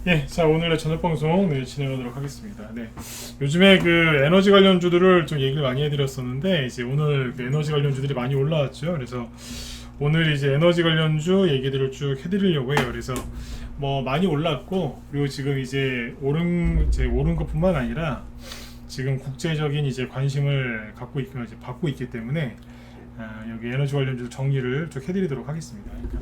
예, 자 오늘의 저녁 방송 진행하도록 하겠습니다. 네, 요즘에 그 에너지 관련주들을 좀 얘기를 많이 해드렸었는데 이제 오늘 그 에너지 관련주들이 많이 올라왔죠. 그래서 오늘 이제 에너지 관련주 얘기들을 쭉 해드리려고 해요. 그래서 뭐 많이 올랐고 그리고 지금 이제 오른 것뿐만 아니라 지금 국제적인 이제 관심을 받고 있기 때문에 여기 에너지 관련주 정리를 쭉 해드리도록 하겠습니다. 그러니까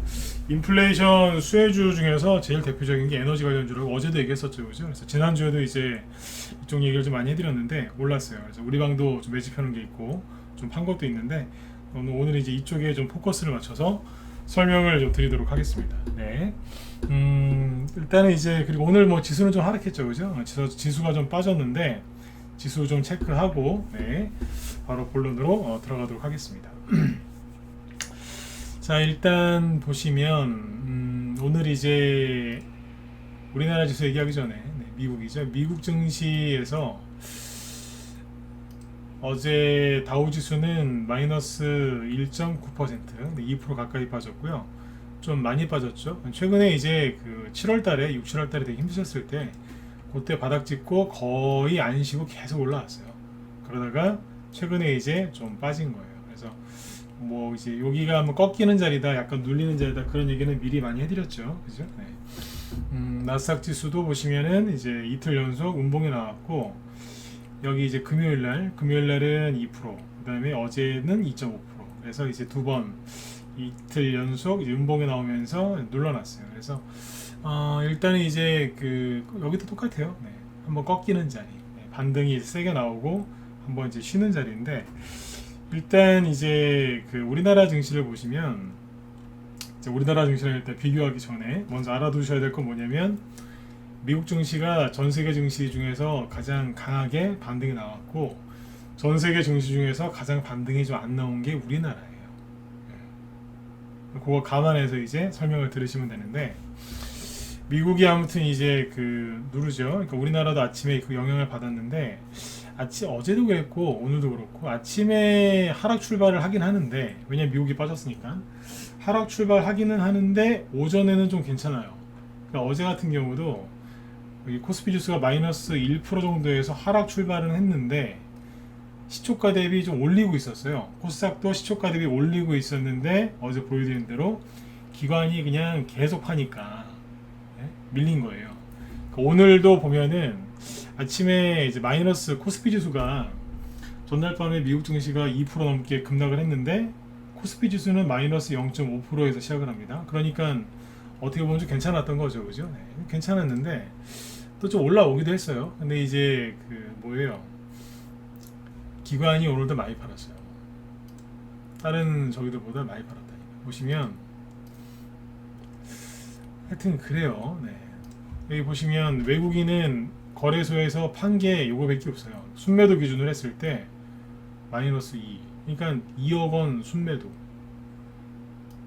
인플레이션 수혜주 중에서 제일 대표적인 게 에너지 관련주라고 어제도 얘기했었죠, 그죠? 그래서 지난주에도 이제 이쪽 얘기를 좀 많이 해드렸는데 올랐어요. 그래서 우리 방도 좀 매집하는 게 있고 좀 판 것도 있는데 오늘 이제 이쪽에 좀 포커스를 맞춰서 설명을 좀 드리도록 하겠습니다. 네. 일단은 이제 그리고 오늘 뭐 지수는 좀 하락했죠, 그죠? 지수가 좀 빠졌는데 지수 좀 체크하고 네, 바로 본론으로 들어가도록 하겠습니다. 자 일단 보시면 오늘 이제 우리나라 지수 얘기하기 전에 미국이죠. 미국 증시에서 어제 다우지수는 마이너스 1.9% 2% 가까이 빠졌고요. 좀 많이 빠졌죠. 최근에 이제 그 7월달에 6, 7월달에 되게 힘드셨을 때 그때 바닥 찍고 거의 안 쉬고 계속 올라왔어요. 그러다가 최근에 이제 좀 빠진 거예요. 그래서 뭐 이제 여기가 뭐 꺾이는 자리다, 약간 눌리는 자리다 그런 얘기는 미리 많이 해드렸죠, 그죠? 네. 나스닥 지수도 보시면은 이제 이틀 연속 음봉이 나왔고 여기 이제 금요일날은 2%, 그다음에 어제는 2.5%. 그래서 이제 두 번 이틀 연속 이제 음봉이 나오면서 눌러놨어요. 그래서 일단은 이제 그 여기도 똑같아요. 네. 한번 꺾이는 자리, 네. 반등이 세게 나오고 한번 이제 쉬는 자리인데 일단 이제 그 우리나라 증시를 보시면 이제 우리나라 증시를 일단 비교하기 전에 먼저 알아두셔야 될 건 뭐냐면 미국 증시가 전 세계 증시 중에서 가장 강하게 반등이 나왔고 전 세계 증시 중에서 가장 반등이 좀 안 나온 게 우리나라예요. 네. 그거 감안해서 이제 설명을 들으시면 되는데 미국이 아무튼 이제 그 누르죠. 그러니까 우리나라도 아침에 그 영향을 받았는데 어제도 그랬고 오늘도 그렇고 아침에 하락 출발을 하긴 하는데 왜냐면 미국이 빠졌으니까 하락 출발하기는 하는데 오전에는 좀 괜찮아요. 그러니까 어제 같은 경우도 여기 코스피 지수가 마이너스 1% 정도에서 하락 출발은 했는데 시초가 대비 좀 올리고 있었어요. 코스닥도 시초가 대비 올리고 있었는데 어제 보여드린 대로 기관이 그냥 계속 파니까 밀린 거예요. 그러니까 오늘도 보면은 아침에 이제 마이너스 코스피 지수가 전날 밤에 미국 증시가 2% 넘게 급락을 했는데 코스피 지수는 마이너스 0.5%에서 시작을 합니다. 그러니까 어떻게 보면 좀 괜찮았던 거죠, 그죠? 네, 괜찮았는데 또 좀 올라오기도 했어요. 근데 이제 그 뭐예요? 기관이 오늘도 많이 팔았어요. 다른 저기들보다 많이 팔았다니까. 보시면 하여튼 그래요. 네. 여기 보시면 외국인은 거래소에서 판 게 요거밖에 없어요. 순매도 기준으로 했을 때 마이너스 2. 그러니까 2억 원 순매도.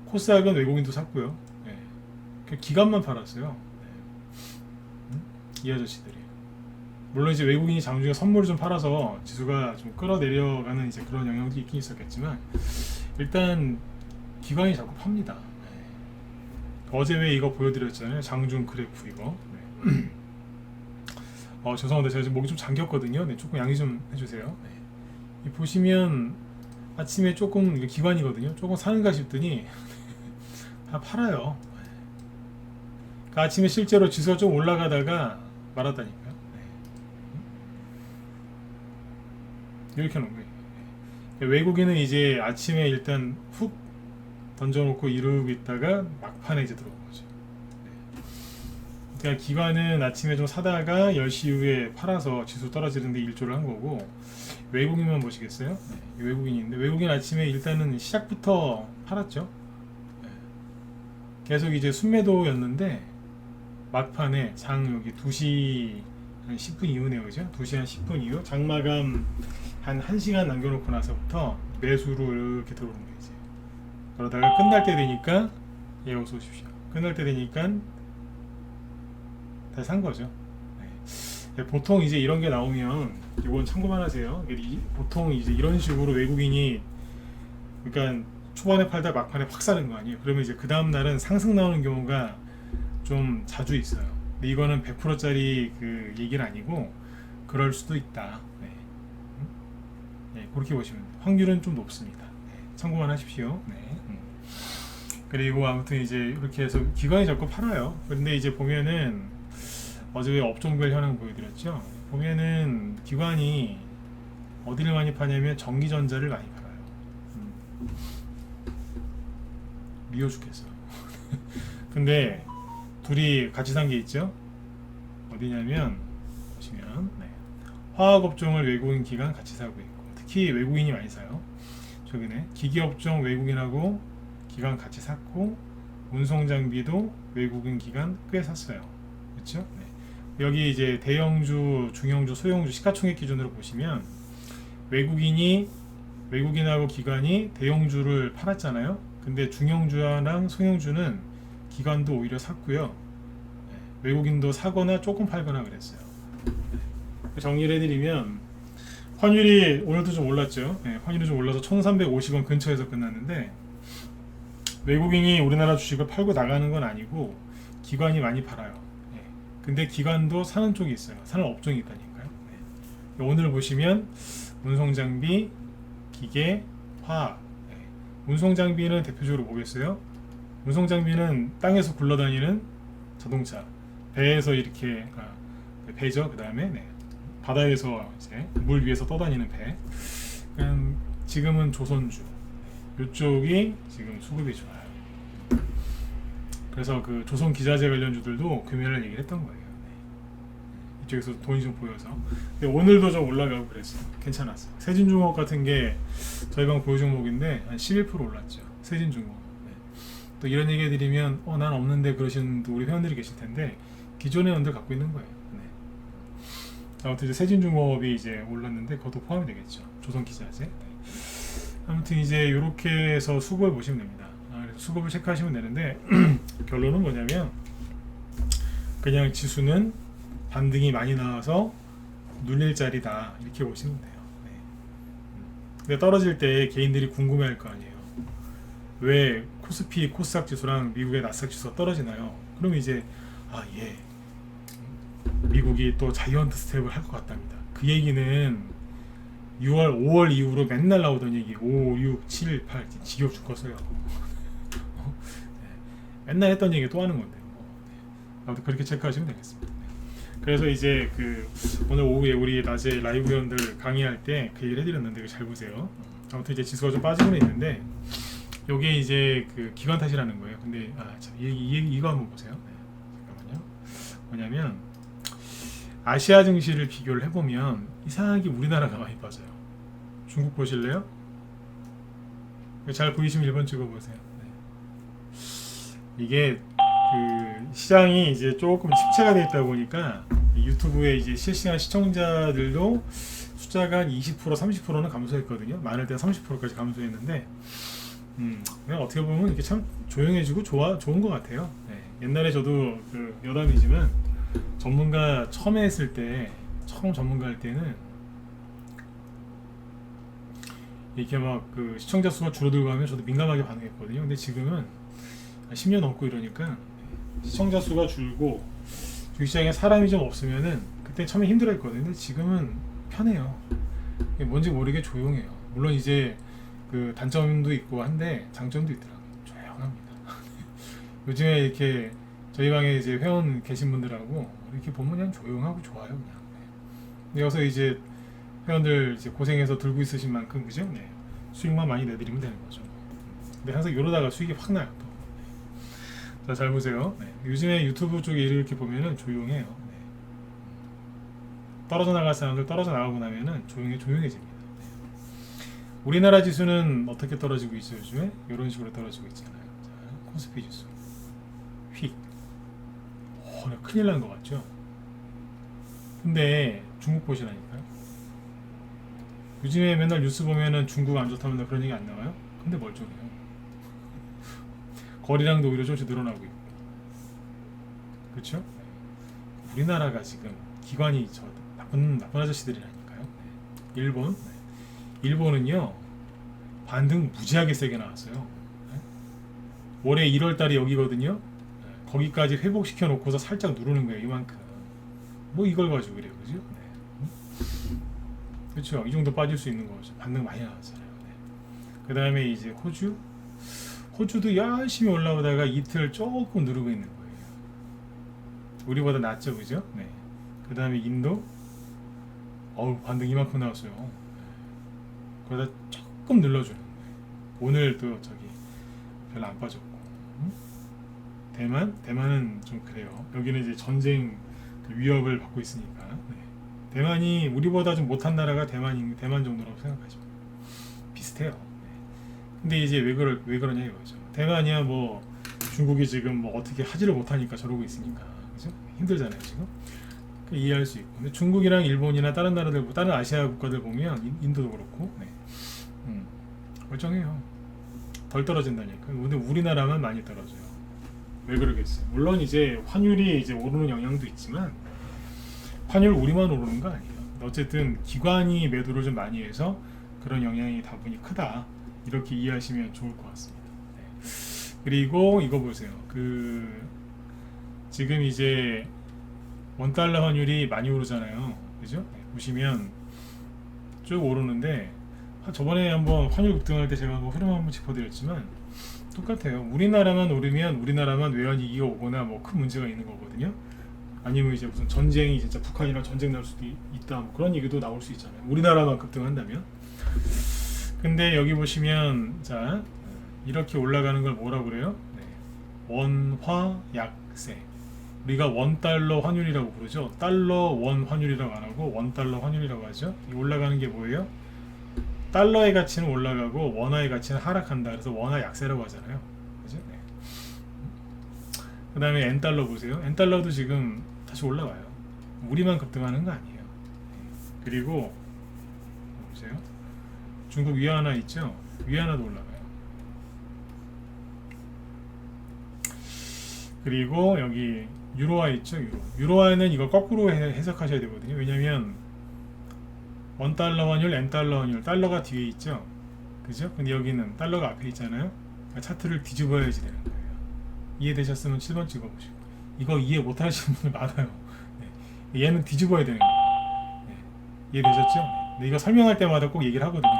코스닥은 외국인도 샀고요. 네. 기관만 팔았어요. 이 아저씨들이. 물론 이제 외국인이 장중에 선물을 좀 팔아서 지수가 좀 끌어내려가는 이제 그런 영향도 있긴 있었겠지만 일단 기관이 자꾸 팝니다. 네. 어제 왜 이거 보여드렸잖아요. 장중 그래프 이거. 네. 죄송한데 제가 지금 목이 좀 잠겼거든요. 네, 조금 양해 좀 해주세요. 네. 보시면 아침에 조금 기관이거든요. 조금 사는가 싶더니 다 팔아요. 그러니까 아침에 실제로 지수가 좀 올라가다가 말았다니까요. 네. 이렇게 놓은 거예요. 네. 외국인은 이제 아침에 일단 훅 던져놓고 이러고 있다가 막판에 이제 들어온 거죠. 그러니까 기관은 아침에 좀 사다가 10시 이후에 팔아서 지수 떨어지는데 일조를 한 거고 외국인만 보시겠어요? 네, 외국인인데 외국인 아침에 일단은 시작부터 팔았죠. 네. 계속 이제 순매도였는데 막판에 장 여기 2시 한 10분 이후네요, 그죠? 2시 한 10분 이후 장마감 한 1시간 남겨놓고 나서부터 매수로 이렇게 들어오는 거예요. 이제 그러다가 끝날 때 되니까 어서 오십시오. 끝날 때 되니까 다 산 거죠. 네. 보통 이제 이런 게 나오면 이건 참고만 하세요. 보통 이제 이런 식으로 외국인이 그러니까 초반에 팔다 막판에 확 사는 거 아니에요. 그러면 이제 그 다음 날은 상승 나오는 경우가 좀 자주 있어요. 근데 이거는 100%짜리 그 얘기는 아니고 그럴 수도 있다. 네. 네, 그렇게 보시면 돼요. 확률은 좀 높습니다. 네, 참고만 하십시오. 네. 그리고 아무튼 이제 이렇게 해서 기관이 자꾸 팔아요. 근데 이제 보면은 어제 업종별 현황 보여드렸죠. 보면은 기관이 어디를 많이 파냐면 전기전자를 많이 팔아요. 미워 죽겠어. 근데 둘이 같이 산 게 있죠. 어디냐면 보시면 네. 화학업종을 외국인 기관 같이 사고 있고, 특히 외국인이 많이 사요. 최근에 기계업종 외국인하고 기관 같이 샀고, 운송장비도 외국인 기관 꽤 샀어요. 그렇죠? 네. 여기 이제 대형주, 중형주, 소형주 시가총액 기준으로 보시면 외국인하고 기관이 대형주를 팔았잖아요. 근데 중형주랑 소형주는 기관도 오히려 샀고요. 네. 외국인도 사거나 조금 팔거나 그랬어요. 네. 정리를 해드리면 환율이 오늘도 좀 올랐죠. 네. 환율이 좀 올라서 1350원 근처에서 끝났는데, 외국인이 우리나라 주식을 팔고 나가는 건 아니고 기관이 많이 팔아요. 네. 근데 기관도 사는 쪽이 있어요. 사는 업종이 있다니까요. 네. 오늘 보시면 운송장비, 기계, 화학. 네. 운송장비는 대표적으로 보겠어요. 운송장비는 땅에서 굴러다니는 자동차, 배에서 이렇게 배죠. 그 다음에 네. 바다에서 이제 물 위에서 떠다니는 배. 지금은 조선주. 이쪽이 지금 수급이 좋아요. 그래서 그 조선 기자재 관련주들도 금요일에 얘기를 했던 거예요. 네. 이쪽에서 돈이 좀 보여서. 근데 오늘도 좀 올라가고 그랬어요. 괜찮았어요. 세진중공업 같은 게 저희 방 보유 종목인데 한 11% 올랐죠. 세진중공업. 네. 또 이런 얘기 해드리면 난 없는데 그러시는 우리 회원들이 계실 텐데, 기존의 회원들 갖고 있는 거예요. 네. 아무튼 이제 세진중공업이 이제 올랐는데 그것도 포함이 되겠죠. 조선 기자재. 네. 아무튼 이제 이렇게 해서 수급을 보시면 됩니다. 그래서 수급을 체크하시면 되는데 결론은 뭐냐면 그냥 지수는 반등이 많이 나와서 눌릴 자리다, 이렇게 보시면 돼요. 네. 근데 떨어질 때 개인들이 궁금해할 거 아니에요. 왜 코스피, 코스닥 지수랑 미국의 나스닥 지수가 떨어지나요? 그러면 이제 미국이 또 자이언트 스텝을 할 것 같답니다. 그 얘기는 6월, 5월 이후로 맨날 나오던 얘기, 5, 6, 7, 8, 지겹 죽겠어요. 맨날 했던 얘기 또 하는 건데, 아무튼 그렇게 체크하시면 되겠습니다. 그래서 이제 오늘 오후에 우리 낮에 라이브 회원들 강의할 때 그 얘기를 해드렸는데, 이거 잘 보세요. 아무튼 이제 지수가 좀 빠지고는 있는데, 요게 이제 기관 탓이라는 거예요. 근데 이거 한번 보세요. 네, 잠깐만요. 뭐냐면 아시아 증시를 비교를 해보면 이상하게 우리나라가 많이 빠져요. 중국 보실래요? 잘 보이시면 1번 찍어보세요. 네. 이게 시장이 이제 조금 침체가 되어 있다 보니까 유튜브에 이제 실시간 시청자들도 숫자가 한 20%, 30%는 감소했거든요. 많을 때 30%까지 감소했는데, 그냥 어떻게 보면 이게 참 조용해지고 좋은 것 같아요. 네. 옛날에 저도 여담이지만 전문가 처음 했을 때, 처음 전문가 할 때는 이렇게 막 시청자 수가 줄어들고 하면 저도 민감하게 반응했거든요. 근데 지금은 10년 넘고 이러니까 시청자 수가 줄고 주식시장에 사람이 좀 없으면은 그때 처음에 힘들어했거든요. 근데 지금은 편해요. 뭔지 모르게 조용해요. 물론 이제 단점도 있고 한데 장점도 있더라고요. 조용합니다. 요즘에 이렇게 저희 방에 이제 회원 계신 분들하고 이렇게 보면 그냥 조용하고 좋아요, 그냥. 네. 여기서 이제 회원들 이제 고생해서 들고 있으신 만큼, 그죠? 네. 수익만 많이 내드리면 되는 거죠. 근데 항상 이러다가 수익이 확 나요, 또. 네. 자, 잘 보세요. 네. 요즘에 유튜브 쪽에 이렇게 보면은 조용해요. 네. 떨어져 나갈 사람들 떨어져 나가고 나면은 조용해집니다. 네. 우리나라 지수는 어떻게 떨어지고 있어요, 요즘에? 이런 식으로 떨어지고 있잖아요. 자, 코스피 지수. 휙. 큰일 난 것 같죠? 근데 중국 보시라니까요. 요즘에 맨날 뉴스 보면은 중국 안 좋다면 그런 얘기 안 나와요? 근데 멀쩡해요. 거리량도 오히려 조금씩 늘어나고 있고. 그렇죠? 우리나라가 지금 기관이 나쁜 아저씨들이라니까요. 네. 일본. 네. 일본은요, 반등 무지하게 세게 나왔어요. 네. 올해 1월달이 여기거든요. 네. 거기까지 회복시켜 놓고서 살짝 누르는 거예요. 이만큼. 뭐 이걸 가지고 그래요, 그죠? 네. 그렇죠. 이 정도 빠질 수 있는 거죠. 반등 많이 나왔잖아요. 네. 그 다음에 이제 호주도 열심히 올라오다가 이틀 조금 누르고 있는 거예요. 우리보다 낫죠, 그죠? 네. 그 다음에 인도, 반등 이만큼 나왔어요. 네. 그러다 조금 눌러주는 거예요. 오늘도 저기 별로 안 빠졌고. 대만은 좀 그래요. 여기는 이제 전쟁 위협을 받고 있으니까. 네. 대만이 우리보다 좀 못한 나라가 대만 정도라고 생각하죠. 비슷해요. 네. 근데 이제 왜 그러냐 이거죠. 대만이야 뭐 중국이 지금 뭐 어떻게 하지를 못하니까 저러고 있으니까, 그죠? 힘들잖아요 지금. 이해할 수 있고. 근데 중국이랑 일본이나 다른 나라들, 다른 아시아 국가들 보면 인도도 그렇고, 네. 멀쩡해요. 덜 떨어진다니까. 근데 우리나라만 많이 떨어져요. 왜 그러겠어요? 물론 이제 환율이 이제 오르는 영향도 있지만 환율 우리만 오르는 거 아니에요. 어쨌든 기관이 매도를 좀 많이 해서 그런 영향이 다분히 크다. 이렇게 이해하시면 좋을 것 같습니다. 네. 그리고 이거 보세요. 지금 이제 원달러 환율이 많이 오르잖아요. 그죠? 네. 보시면 쭉 오르는데 저번에 한번 환율 급등할 때 제가 한번 흐름 한번 짚어드렸지만 똑같아요. 우리나라만 오르면 우리나라만 외환위기가 오거나 뭐 큰 문제가 있는 거거든요. 아니면 이제 무슨 전쟁이 진짜 북한이랑 전쟁 날 수도 있다, 뭐 그런 얘기도 나올 수 있잖아요. 우리나라만 급등한다면. 근데 여기 보시면 자 이렇게 올라가는 걸 뭐라고 그래요? 네. 원화약세. 우리가 원달러 환율이라고 부르죠. 달러 원 환율이라고 안 하고 원달러 환율이라고 하죠. 이 올라가는 게 뭐예요? 달러의 가치는 올라가고 원화의 가치는 하락한다. 그래서 원화 약세라고 하잖아요. 그죠? 네. 그 다음에 엔달러 보세요. 엔달러도 지금 다시 올라와요. 우리만 급등하는 거 아니에요. 네. 그리고 보세요. 중국 위안화 있죠? 위안화도 올라가요. 그리고 여기 유로화 있죠? 유로화는 이걸 거꾸로 해석하셔야 되거든요. 왜냐면 원달러 환율, 엔달러 환율, 달러가 뒤에 있죠? 그죠? 근데 여기는 달러가 앞에 있잖아요? 그러니까 차트를 뒤집어야지 되는 거예요. 이해되셨으면 7번 찍어보시고. 이거 이해 못하시는 분들 많아요. 네. 얘는 뒤집어야 되는 거예요. 네. 이해되셨죠? 네. 이거 설명할 때마다 꼭 얘기를 하거든요.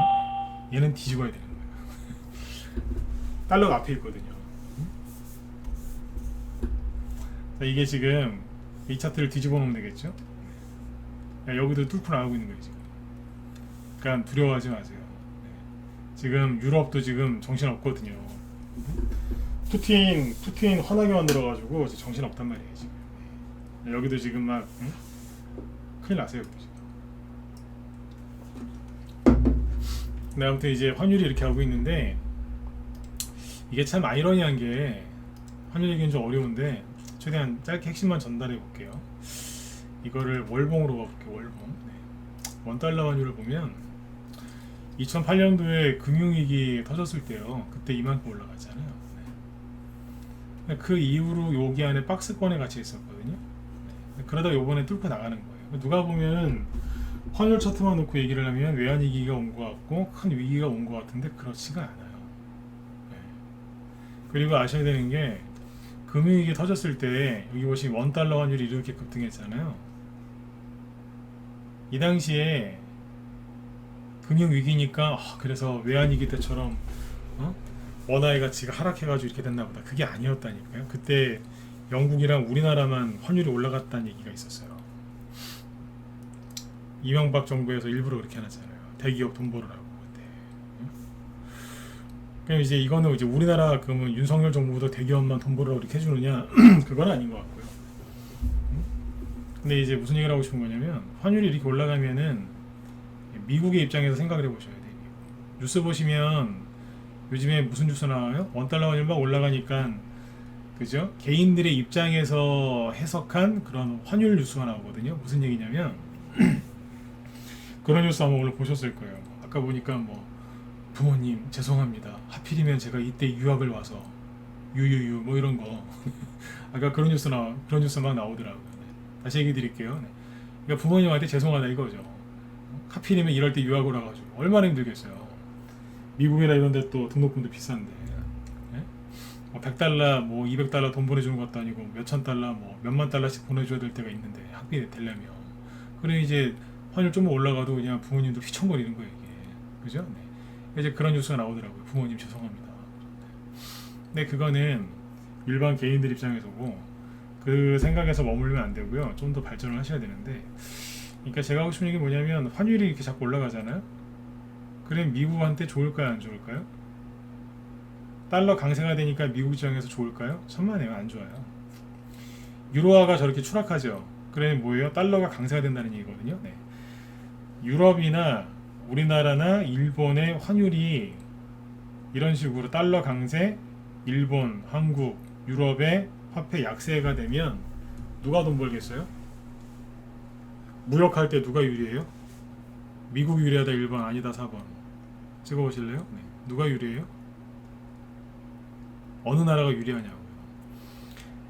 얘는 뒤집어야 되는 거예요. 달러가 앞에 있거든요. 자, 이게 지금 이 차트를 뒤집어 놓으면 되겠죠? 네. 여기도 뚫고 나가고 있는 거예요, 지금. 그러니까 두려워하지 마세요. 네. 지금 유럽도 지금 정신 없거든요. 푸틴 화나게 만들어가지고 정신 없단 말이에요 지금. 네. 여기도 지금 막 큰일 나세요 지금. 근데 아무튼 이제 환율이 이렇게 하고 있는데 이게 참 아이러니한 게 환율 얘기는 좀 어려운데 최대한 짧게 핵심만 전달해 볼게요. 이거를 월봉으로 가볼게요. 월봉. 네. 원달러 환율을 보면 2008년도에 금융위기 터졌을 때요. 그때 이만큼 올라갔잖아요. 네. 그 이후로 여기 안에 박스권에 같이 있었거든요. 네. 그러다 요번에 뚫고 나가는 거예요. 누가 보면 환율 차트만 놓고 얘기를 하면 외환위기가 온 것 같고 큰 위기가 온 것 같은데 그렇지가 않아요. 네. 그리고 아셔야 되는 게 금융위기 터졌을 때 여기 보시면 원달러 환율이 이렇게 급등했잖아요. 이 당시에 금융위기니까 그래서 외환위기 때처럼 원화의 가치가 하락해가지고 이렇게 됐나 보다. 그게 아니었다니까요. 그때 영국이랑 우리나라만 환율이 올라갔다는 얘기가 있었어요. 이명박 정부에서 일부러 그렇게 해놨잖아요. 대기업 돈 벌으라고. 그럼 이제 이거는 이제 우리나라 그러면 윤석열 정부도 대기업만 돈 벌으라고 이렇게 해주느냐? 그건 아닌 것 같고요. 근데 이제 무슨 얘기를 하고 싶은 거냐면 환율이 이렇게 올라가면은 미국의 입장에서 생각을 해보셔야 돼요. 뉴스 보시면 요즘에 무슨 뉴스 나와요? 원달러 환율 막 올라가니까 그죠? 개인들의 입장에서 해석한 그런 환율 뉴스가 나오거든요. 무슨 얘기냐면 그런 뉴스 아마 오늘 보셨을 거예요. 아까 보니까 뭐 부모님 죄송합니다. 하필이면 제가 이때 유학을 와서 유유유 뭐 이런 거 아까 그런 뉴스 막 나오더라고요. 네. 다시 얘기 드릴게요. 네. 그러니까 부모님한테 죄송하다 이거죠. 하필이면 이럴 때 유학을 와가지고 얼마나 힘들겠어요. 미국이나 이런 데 또 등록금도 비싼데. 네? 뭐 100달러 뭐 200달러 돈 보내주는 것도 아니고 몇천 달러 뭐 몇만 달러씩 보내줘야 될 때가 있는데 학비 되려면 그래 이제 환율 좀 올라가도 그냥 부모님도 휘청거리는 거예요 이게 그죠? 네. 이제 그런 뉴스가 나오더라고요. 부모님 죄송합니다. 근데 그거는 일반 개인들 입장에서고 그 생각에서 머물면 안 되고요. 좀 더 발전을 하셔야 되는데 그러니까 제가 하고 싶은 얘기 뭐냐면 환율이 이렇게 자꾸 올라가잖아요. 그럼 미국한테 좋을까요 안 좋을까요? 달러 강세가 되니까 미국 입장에서 좋을까요? 천만에요. 안 좋아요. 유로화가 저렇게 추락하죠. 그래 뭐예요? 달러가 강세가 된다는 얘기거든요. 네. 유럽이나 우리나라나 일본의 환율이 이런 식으로 달러 강세, 일본, 한국, 유럽의 화폐 약세가 되면 누가 돈 벌겠어요? 무역할 때 누가 유리해요? 미국 유리하다 1번 아니다 4번 찍어보실래요? 네. 누가 유리해요? 어느 나라가 유리하냐고요.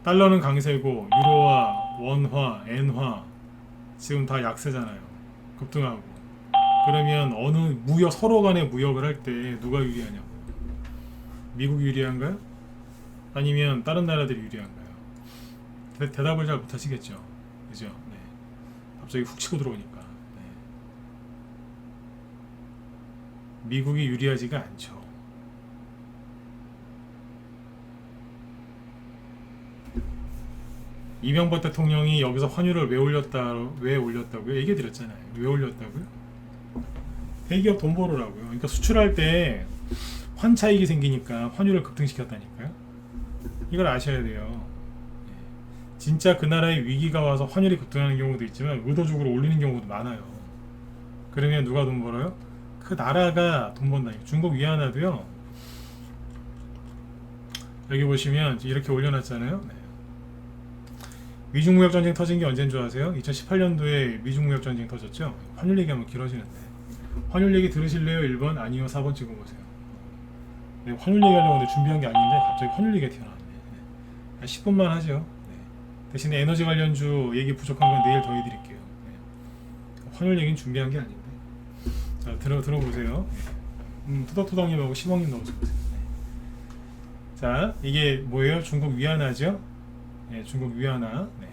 달러는 강세고 유로화, 원화, 엔화 지금 다 약세잖아요. 급등하고. 그러면 어느 무역 서로 간의 무역을 할 때 누가 유리하냐고요. 미국이 유리한가요? 아니면 다른 나라들이 유리한가요? 대답을 잘 못하시겠죠. 그죠? 네. 갑자기 훅 치고 들어오니까. 네. 미국이 유리하지가 않죠. 이명박 대통령이 여기서 환율을 왜 올렸다고요? 얘기 드렸잖아요. 왜 올렸다고요? 대기업 돈 벌으라고요. 그러니까 수출할 때 환차익이 생기니까 환율을 급등시켰다니까요. 이걸 아셔야 돼요. 진짜 그 나라에 위기가 와서 환율이 급등하는 경우도 있지만 의도적으로 올리는 경우도 많아요. 그러면 누가 돈 벌어요? 그 나라가 돈 번다니까. 중국 위안화도요. 여기 보시면 이렇게 올려놨잖아요. 네. 미중무역전쟁 터진 게 언제인 줄 아세요? 2018년도에 미중무역전쟁 터졌죠? 환율 얘기하면 길어지는데 환율 얘기 들으실래요? 1번? 아니요 4번 찍어보세요. 네, 환율 얘기하려고 하는데 준비한 게 아닌데 갑자기 환율 얘기가 튀어나왔네. 네. 10분만 하죠. 네. 대신에 에너지 관련주 얘기 부족한 건 내일 더 해드릴게요. 네. 환율 얘기는 준비한 게 아닌데 자 들어보세요. 투덕투덕님하고 시멍님 넣어주세요. 네. 자 이게 뭐예요? 중국 위안화죠? 네, 중국 위안화. 네.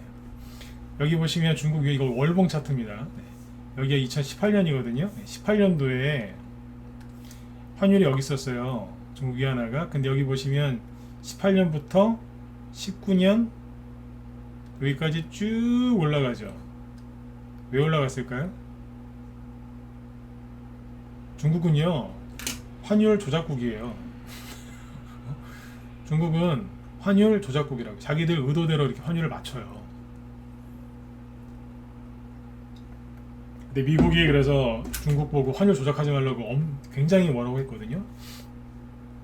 여기 보시면 중국 위안 이거 월봉 차트입니다. 네. 여기가 2018년이거든요. 네, 18년도에 환율이 여기 있었어요. 중국 위안화가. 근데 여기 보시면 18년부터 19년 여기까지 쭉 올라가죠. 왜 올라갔을까요? 중국은요 환율 조작국이에요. 중국은 환율 조작국이라고 자기들 의도대로 이렇게 환율을 맞춰요. 근데 미국이 그래서 중국 보고 환율 조작하지 말라고 굉장히 뭐라고 했거든요.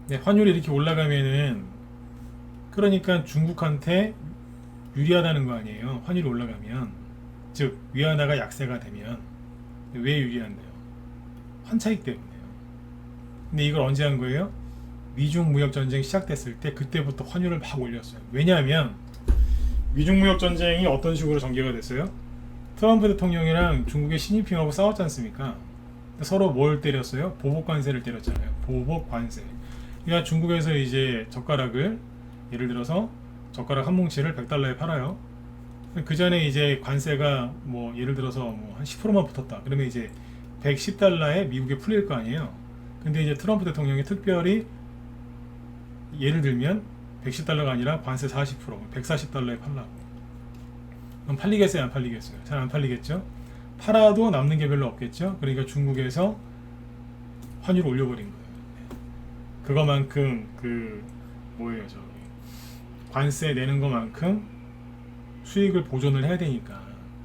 근데 환율이 이렇게 올라가면은 그러니까 중국한테 유리하다는 거 아니에요. 환율이 올라가면 즉 위안화가 약세가 되면 왜 유리한데요? 환차익 때문에요. 근데 이걸 언제 한 거예요? 미중 무역 전쟁이 시작됐을 때 그때부터 환율을 막 올렸어요. 왜냐하면 미중 무역 전쟁이 어떤 식으로 전개가 됐어요? 트럼프 대통령이랑 중국의 시진핑하고 싸웠지 않습니까? 서로 뭘 때렸어요? 보복 관세를 때렸잖아요. 보복 관세. 그러니까 중국에서 이제 젓가락을 예를 들어서 젓가락 한 뭉치를 100달러에 팔아요. 그 전에 이제 관세가 뭐 예를 들어서 뭐 한 10%만 붙었다. 그러면 이제 110달러에 미국에 풀릴 거 아니에요. 근데 이제 트럼프 대통령이 특별히 예를 들면 110달러가 아니라 관세 40% 140달러에 팔라고. 그럼 팔리겠어요? 안 팔리겠어요? 잘 안 팔리겠죠? 팔아도 남는 게 별로 없겠죠? 그러니까 중국에서 환율을 올려버린 거예요. 그거만큼 그 뭐예요 저기 관세 내는 것만큼 수익을 보존을 해야 되니까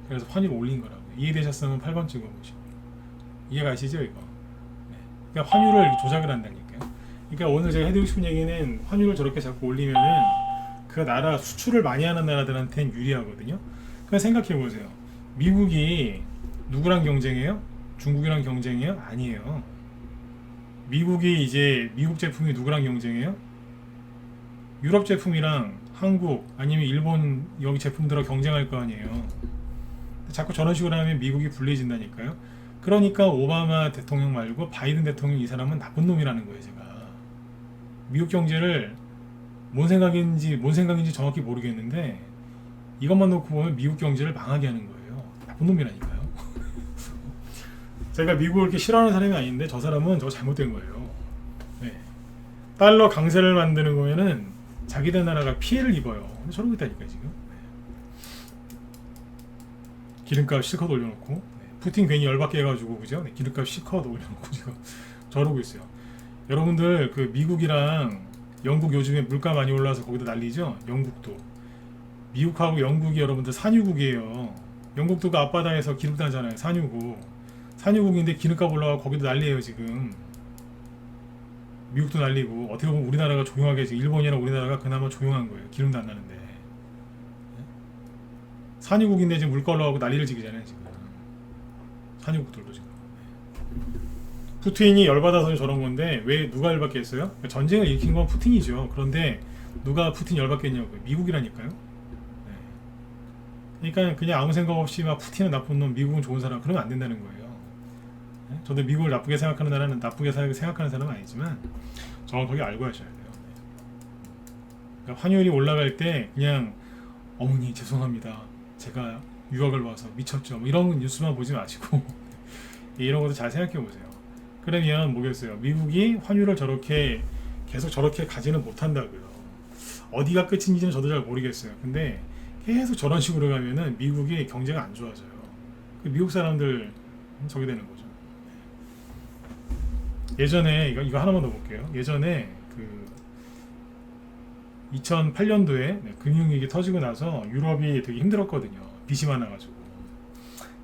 그래서 환율을 올린 거라고요. 이해되셨으면 8번 찍어보시고 이해가시죠 이거? 네. 그러니까 환율을 조작을 한다니까요. 그러니까 오늘 제가 해드리고 싶은 얘기는 환율을 저렇게 자꾸 올리면은 그 나라 수출을 많이 하는 나라들한테는 유리하거든요. 그냥 생각해 보세요. 미국이 누구랑 경쟁해요? 중국이랑 경쟁해요? 아니에요. 미국이 이제 미국 제품이 누구랑 경쟁해요? 유럽 제품이랑 한국 아니면 일본 여기 제품들하고 경쟁할 거 아니에요. 자꾸 저런 식으로 하면 미국이 불리해진다니까요. 그러니까 오바마 대통령 말고 바이든 대통령 이 사람은 나쁜 놈이라는 거예요. 제가 미국 경제를 뭔 생각인지 정확히 모르겠는데 이것만 놓고 보면 미국 경제를 망하게 하는 거예요. 나쁜 놈이라니까요. 제가 미국을 그렇게 싫어하는 사람이 아닌데 저 사람은 저거 잘못된 거예요. 네. 달러 강세를 만드는 거에는 자기들 나라가 피해를 입어요. 근데 저러고 있다니까 지금. 네. 기름값 실컷 올려놓고 네. 푸틴 괜히 열받게 해가지고 그죠? 네. 기름값 실컷 올려놓고 지금 저러고 있어요. 여러분들 그 미국이랑 영국 요즘에 물가 많이 올라서 거기도 난리죠? 영국도. 미국하고 영국이 여러분들 산유국이에요. 영국도 그 앞바다에서 기름 따잖아요. 산유국인데 기름값 올라가고 거기도 난리예요 지금. 미국도 난리고 어떻게 보면 우리나라가 조용하게 지금 일본이랑 우리나라가 그나마 조용한 거예요. 기름도 안 나는데. 산유국인데 지금 물가 올라가고 난리를 지기잖아요 지금. 산유국들도 지금. 푸틴이 열받아서 저런 건데 왜 누가 열받게 했어요? 전쟁을 일으킨 건 푸틴이죠. 그런데 누가 푸틴 열받게 했냐고요. 미국이라니까요. 네. 그러니까 그냥 아무 생각 없이 막 푸틴은 나쁜 놈, 미국은 좋은 사람 그러면 안 된다는 거예요. 네? 저도 미국을 나쁘게 생각하는 나라는 나쁘게 생각하는 사람은 아니지만 정확하게 알고 하셔야 돼요. 그러니까 환율이 올라갈 때 그냥 어머니 죄송합니다. 제가 유학을 와서 미쳤죠. 뭐 이런 뉴스만 보지 마시고 이런 것도 잘 생각해 보세요. 그러면 뭐겠어요? 미국이 환율을 저렇게 계속 저렇게 가지는 못한다고요. 어디가 끝인지는 저도 잘 모르겠어요. 근데 계속 저런 식으로 가면은 미국이 경제가 안 좋아져요. 그 미국 사람들 저게 되는 거죠. 예전에 이거 하나만 더 볼게요. 예전에 그 2008년도에 금융위기 터지고 나서 유럽이 되게 힘들었거든요. 빚이 많아가지고.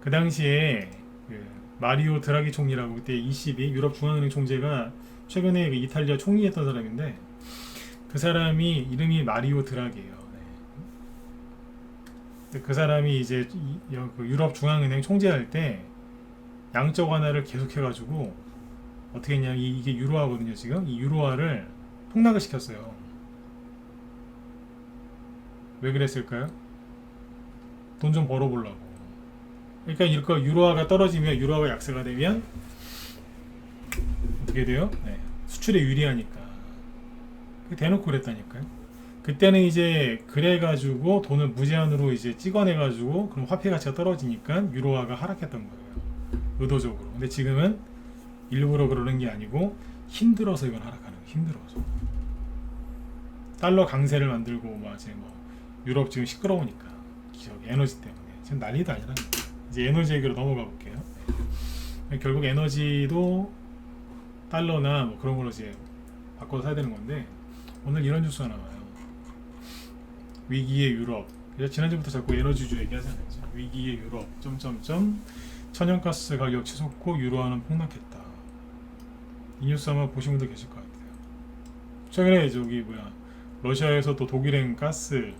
그 당시에 그 마리오 드라기 총리라고 그때 ECB 유럽 중앙은행 총재가 최근에 그 이탈리아 총리했던 사람인데 그 사람이 이름이 마리오 드라기예요. 네. 그 사람이 이제 유럽 중앙은행 총재할 때 양적 완화를 계속해가지고 어떻게 했냐 이게 유로화거든요. 지금 이 유로화를 폭락을 시켰어요. 왜 그랬을까요? 돈 좀 벌어보려고. 그러니까 이거 유로화가 떨어지면 유로화가 약세가 되면 어떻게 돼요? 네. 수출에 유리하니까. 대놓고 그랬다니까요. 그때는 이제 그래가지고 돈을 무제한으로 이제 찍어내가지고 그럼 화폐 가치가 떨어지니까 유로화가 하락했던 거예요. 의도적으로. 근데 지금은 일부러 그러는 게 아니고 힘들어서 이건 하락하는 거예요. 힘들어서. 달러 강세를 만들고 막 이제 뭐 유럽 지금 시끄러우니까 에너지 때문에 지금 난리도 아니라 이제 에너지 얘기로 넘어가 볼게요. 네. 결국 에너지도 달러나 뭐 그런 걸로 이제 바꿔서 사야 되는 건데 오늘 이런 뉴스가 나와요. 위기의 유럽. 지난주부터 자꾸 에너지주 얘기하잖아요. 위기의 유럽. 천연가스 가격 치솟 후 유로화는 폭락했다. 이 뉴스 아마 보신 분들 계실 것 같아요. 최근에 러시아에서 또 독일행 가스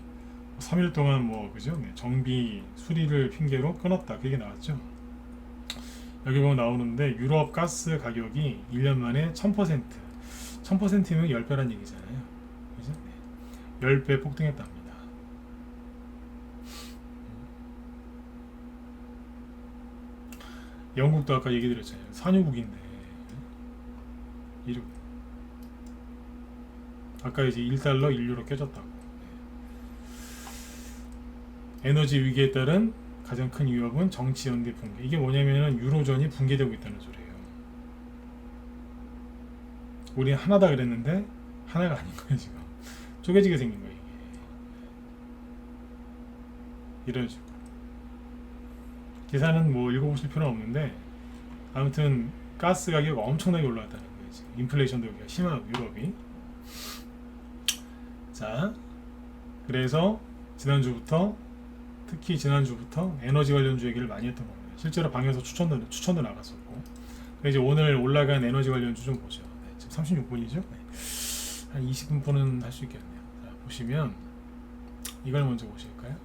3일 동안 그죠? 정비 수리를 핑계로 끊었다. 그게 나왔죠. 여기 보면 나오는데 유럽 가스 가격이 1년 만에 1000%. 1000%면 10배란 얘기잖아요. 그죠? 10배 폭등했답니다. 영국도 아까 얘기 드렸잖아요. 산유국인데. 아까 이제 1달러 1유로 깨졌다고. 에너지 위기에 따른 가장 큰 위협은 정치 연대 붕괴. 이게 뭐냐면은 유로존이 붕괴되고 있다는 소리예요. 우리는 하나다 그랬는데 하나가 아닌 거예요 지금. 쪼개지게 생긴 거예요 이게. 이런 식으로. 계산은 읽어보실 필요는 없는데 아무튼 가스 가격 엄청나게 올라왔다는 거예요 지금. 인플레이션도 여기가 심하고 유럽이. 자, 그래서 특히 지난주부터 에너지 관련주 얘기를 많이 했던 겁니다. 실제로 방에서 추천도 나갔었고. 이제 오늘 올라간 에너지 관련주 좀 보죠. 네, 지금 36분이죠. 네. 한 20분은 할 수 있겠네요. 자, 보시면 이걸 먼저 보실까요?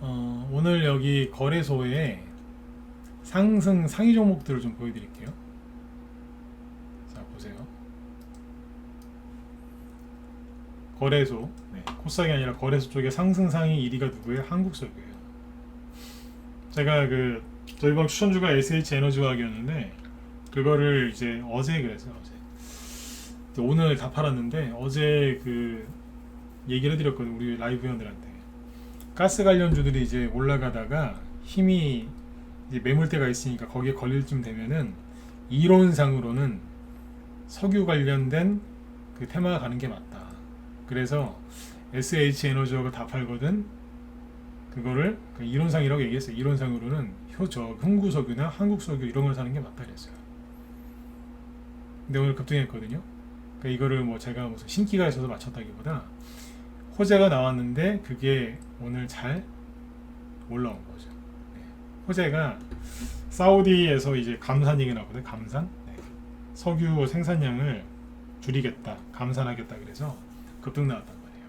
잠깐만요. 오늘 여기 거래소에 상위 종목들을 좀 보여드릴게요. 자, 보세요. 거래소, 코스닥이 아니라 거래소 쪽에 상승 상위 1위가 누구예요? 한국석이에요. 제가 저번 추천주가 SH 에너지화학이었는데 그거를 이제 어제 그랬어요. 어제. 오늘 다 팔았는데 어제 그 얘기를 해드렸거든요. 우리 라이브 회원들한테. 가스 관련주들이 이제 올라가다가 힘이 이제 매물대가 있으니까 거기에 걸릴 쯤 되면은 이론상으로는 석유 관련된 그 테마가 가는 게 맞다. 그래서 SH 에너지가 다 팔거든. 그거를 그 이론상이라고 얘기했어요. 이론상으로는 흥구석유나 한국석유 이런 걸 사는 게 맞다 그랬어요. 근데 오늘 급등했거든요. 그러니까 이거를 뭐 제가 무슨 신기가 있어서 맞췄다기보다 호재가 나왔는데 그게 오늘 잘 올라온 거죠. 네. 호재가 사우디에서 이제 감산 얘기 나거든요. 감산. 네. 석유 생산량을 줄이겠다, 감산하겠다 그래서 급등 나왔단 말이에요.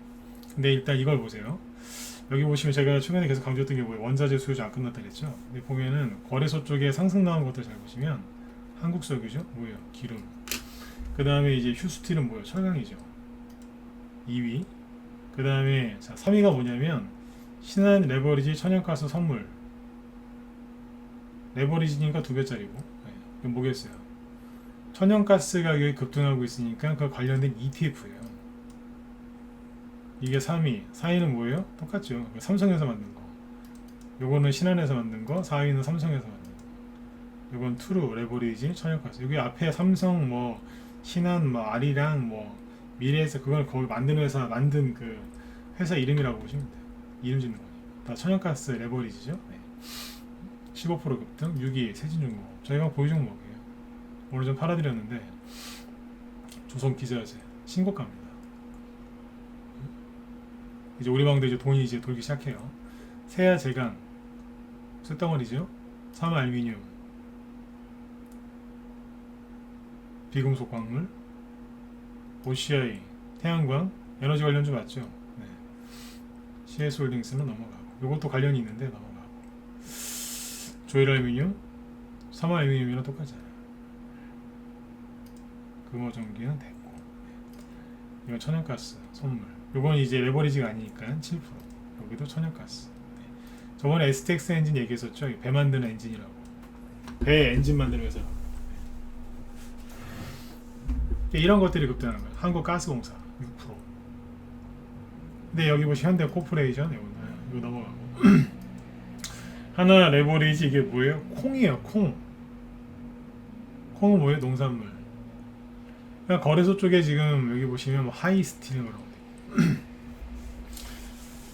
근데 일단 이걸 보세요. 여기 보시면 제가 최근에 계속 강조했던 게 뭐예요? 원자재 수요가 안 끝났다 그랬죠. 근데 보면은 거래소 쪽에 상승 나온 것들 잘 보시면 한국석유죠. 뭐예요? 기름. 그 다음에 이제 휴스틸은 뭐예요? 철강이죠. 2위. 그 다음에 3위가 뭐냐면 신한 레버리지 천연가스 선물. 레버리지니까 2배짜리고. 네. 이건 뭐겠어요? 천연가스 가격이 급등하고 있으니까 그 관련된 ETF예요. 이게 3위, 4위는 뭐예요? 똑같죠. 삼성에서 만든 거. 요거는 신한에서 만든 거, 4위는 삼성에서 만든 거. 요건 투루, 레버리지, 천연가스. 여기 앞에 삼성, 뭐 신한, 뭐 아리랑, 뭐 미래에서 그걸 거기 만드는 회사 만든 그 회사 이름이라고 보시면 돼요. 이름 짓는 거예요. 다 천연가스 레버리지죠. 네. 15% 급등, 6위 세진중공업. 저희가 보유 종목이에요. 오늘 좀 팔아드렸는데 조선기자재 신고가입니다. 이제 우리 방도 이제 돈이 이제 돌기 시작해요. 세아제강 쇳덩어리죠. 삼알미늄, 비금속 광물, OCI 태양광 에너지 관련주 맞죠? 네. CS홀딩스는 넘어가고 이것도 관련이 있는데 넘어가고 조일알미늄, 삼알미늄이랑 똑같잖아요. 금호전기는 됐고 이건 천연가스 선물. 요건 이제 레버리지가 아니니까 7%. 여기도 천연가스. 네. 저번에 STX 엔진 얘기했었죠. 배 만드는 엔진이라고. 배 엔진 만드는 회사라고. 네. 이런 것들이 급등하는 거예요. 한국가스공사 6%. 근데 여기 보시면 현대코퍼레이션 이거 넘어가고 하나 레버리지 이게 뭐예요? 콩이에요. 콩. 콩은 뭐예요? 농산물. 그러니까 거래소 쪽에 지금 여기 보시면 뭐 하이스틸이라고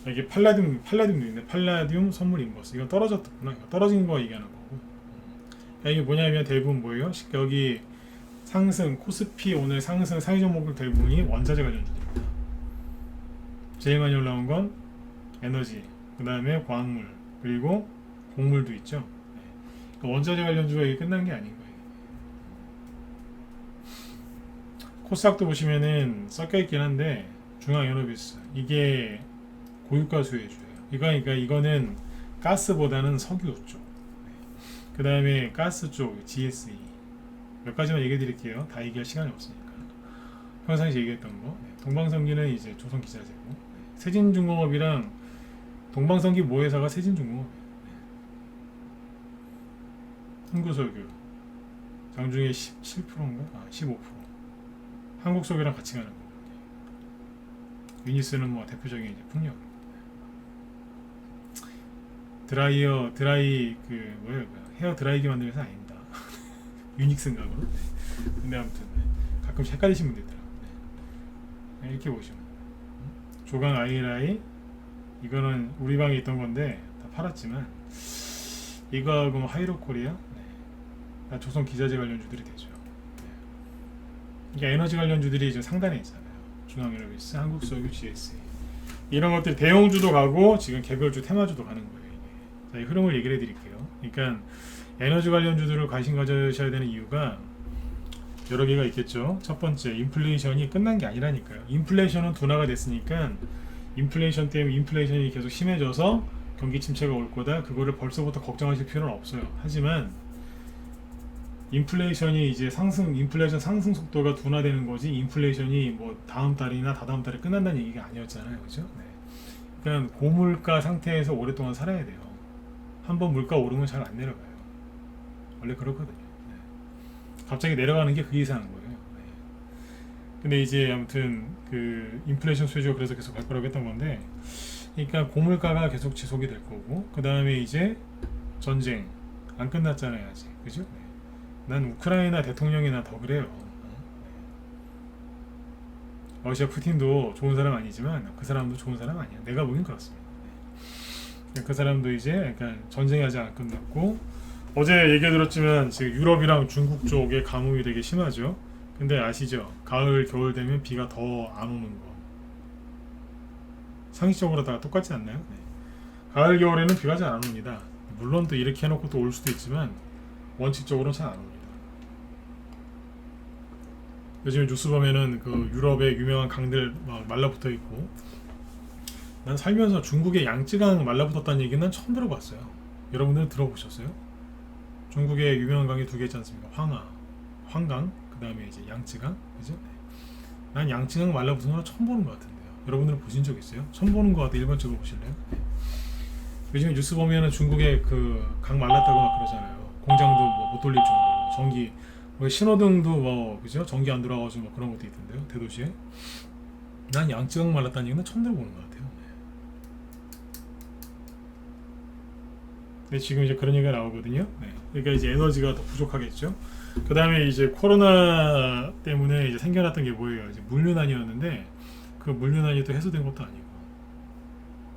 이게 팔라듐도 있네. 팔라듐 선물 인버스. 이건 떨어졌구나. 이거 떨어진 거 얘기하는 거고. 이게 뭐냐면 대부분 뭐예요? 여기 상승 코스피 오늘 상승 상위 종목들 대부분이 원자재 관련주입니다. 제일 많이 올라온 건 에너지, 그 다음에 광물, 그리고 곡물도 있죠. 그러니까 원자재 관련주가 이게 끝난 게 아닌 거예요. 코스닥도 보시면은 섞여 있긴 한데 중앙에너비스 이게 고유가 수혜주예요. 그러니까 이거는 가스보다는 석유 쪽. 그 다음에 가스 쪽 GSE 몇 가지만 얘기해 드릴게요. 다 얘기할 시간이 없으니까. 평상시 얘기했던 거. 동방성기는 이제 조선기자재고, 세진중공업이랑 동방성기 모회사가 세진중공업이에요. 흥구석유 장중에 17%인가? 15%. 한국석유랑 같이 가는 거거든요. 유니스는 뭐 대표적인 이제 풍력. 드라이 그 뭐예요? 헤어 드라이기 만드는 회사 아닙니다. 유닉스인가 그거? 네. 근데 아무튼 가끔씩 헷갈리시는 분들 있더라고요. 네. 이렇게 보시면 조강 아이라이 이거는 우리 방에 있던 건데 다 팔았지만 이거하고 뭐 하이로코리아 네. 다 조선 기자재 관련주들이 되죠. 네. 그러니까 에너지 관련주들이 이제 상단에 있잖아요. 중앙에너비스, 한국석유, GSE 이런 것들이 대형주도 가고 지금 개별주 테마주도 가는 거예요. 이게. 자, 이 흐름을 얘기를 해드릴게요. 그러니까 에너지 관련주들을 관심 가져셔야 되는 이유가 여러 개가 있겠죠. 첫 번째, 인플레이션이 끝난 게 아니라니까요. 인플레이션은 둔화가 됐으니까 인플레이션 때문에 인플레이션이 계속 심해져서 경기 침체가 올 거다. 그거를 벌써부터 걱정하실 필요는 없어요. 하지만 인플레이션이 이제 인플레이션 상승 속도가 둔화되는 거지 인플레이션이 뭐 다음 달이나 다다음 달에 끝난다는 얘기가 아니었잖아요. 그죠? 네. 그러니까 고물가 상태에서 오랫동안 살아야 돼요. 한번 물가 오르면 잘 안 내려가요. 원래 그렇거든요. 네. 갑자기 내려가는 게 그게 이상한 거예요. 네. 근데 이제 아무튼 그 인플레이션 수지가 그래서 계속 갈 거라고 했던 건데, 그러니까 고물가가 계속 지속이 될 거고, 그 다음에 이제 전쟁 안 끝났잖아요 아직, 그죠? 네. 난 우크라이나 대통령이나 더 그래요. 러시아 푸틴도 좋은 사람 아니지만 그 사람도 좋은 사람 아니야. 내가 보긴 그렇습니다. 네. 그 사람도 이제 약간 전쟁이 아직 안 끝났고, 어제 얘기 들었지만 지금 유럽이랑 중국 쪽에 가뭄이 되게 심하죠. 근데 아시죠? 가을 겨울 되면 비가 더 안 오는 거. 상식적으로 다 똑같지 않나요? 네. 가을 겨울에는 비가 잘 안 옵니다. 물론 또 이렇게 해놓고 또 올 수도 있지만 원칙적으로는 잘 안 옵니다. 요즘에 뉴스 보면은 그 유럽의 유명한 강들 막 말라붙어 있고, 난 살면서 중국의 양쯔강 말라붙었다는 얘기는 난 처음 들어봤어요. 여러분들 들어보셨어요? 중국의 유명한 강이 두 개 있지 않습니까? 황강, 그 다음에 이제 양쯔강, 그죠? 네. 난 양쯔강 말라붙은 거 처음 보는 것 같은데요. 여러분들은 보신 적 있어요? 처음 보는 것 같아요. 일본 쪽으로 보실래요? 네. 요즘에 뉴스 보면은 중국의 그 강 말랐다고 막 그러잖아요. 공장도 뭐 못 돌릴 정도로, 전기 뭐 신호등도 뭐 그죠? 전기 안 들어가가지고 뭐 그런 것도 있던데요, 대도시에. 난 양쯔강 말랐다는 얘기는 처음 들어보는 것 같아요. 네. 근데 지금 이제 그런 얘기가 나오거든요. 네. 그러니까 이제 에너지가 더 부족하겠죠. 그 다음에 이제 코로나 때문에 이제 생겨났던 게 뭐예요? 이제 물류난이었는데, 그 물류난이 또 해소된 것도 아니고,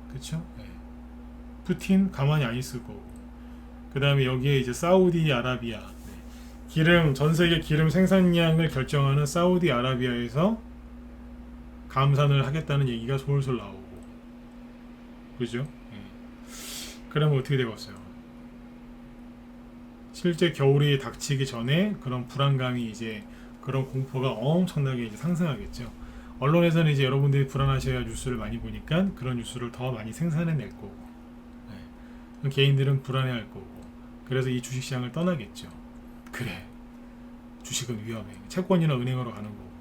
그렇죠? 네. 푸틴 가만히 안 있을 거고, 그 다음에 여기에 이제 사우디아라비아, 네. 기름, 전 세계 기름 생산량을 결정하는 사우디아라비아에서 감산을 하겠다는 얘기가 솔솔 나오고, 그죠? 네. 그러면 어떻게 되겠어요? 실제 겨울이 닥치기 전에 그런 불안감이, 이제 그런 공포가 엄청나게 이제 상승하겠죠. 언론에서는 이제 여러분들이 불안하셔야 뉴스를 많이 보니까 그런 뉴스를 더 많이 생산해낼 거고, 네. 개인들은 불안해할 거고, 그래서 이 주식시장을 떠나겠죠. 그래, 주식은 위험해. 채권이나 은행으로 가는 거고,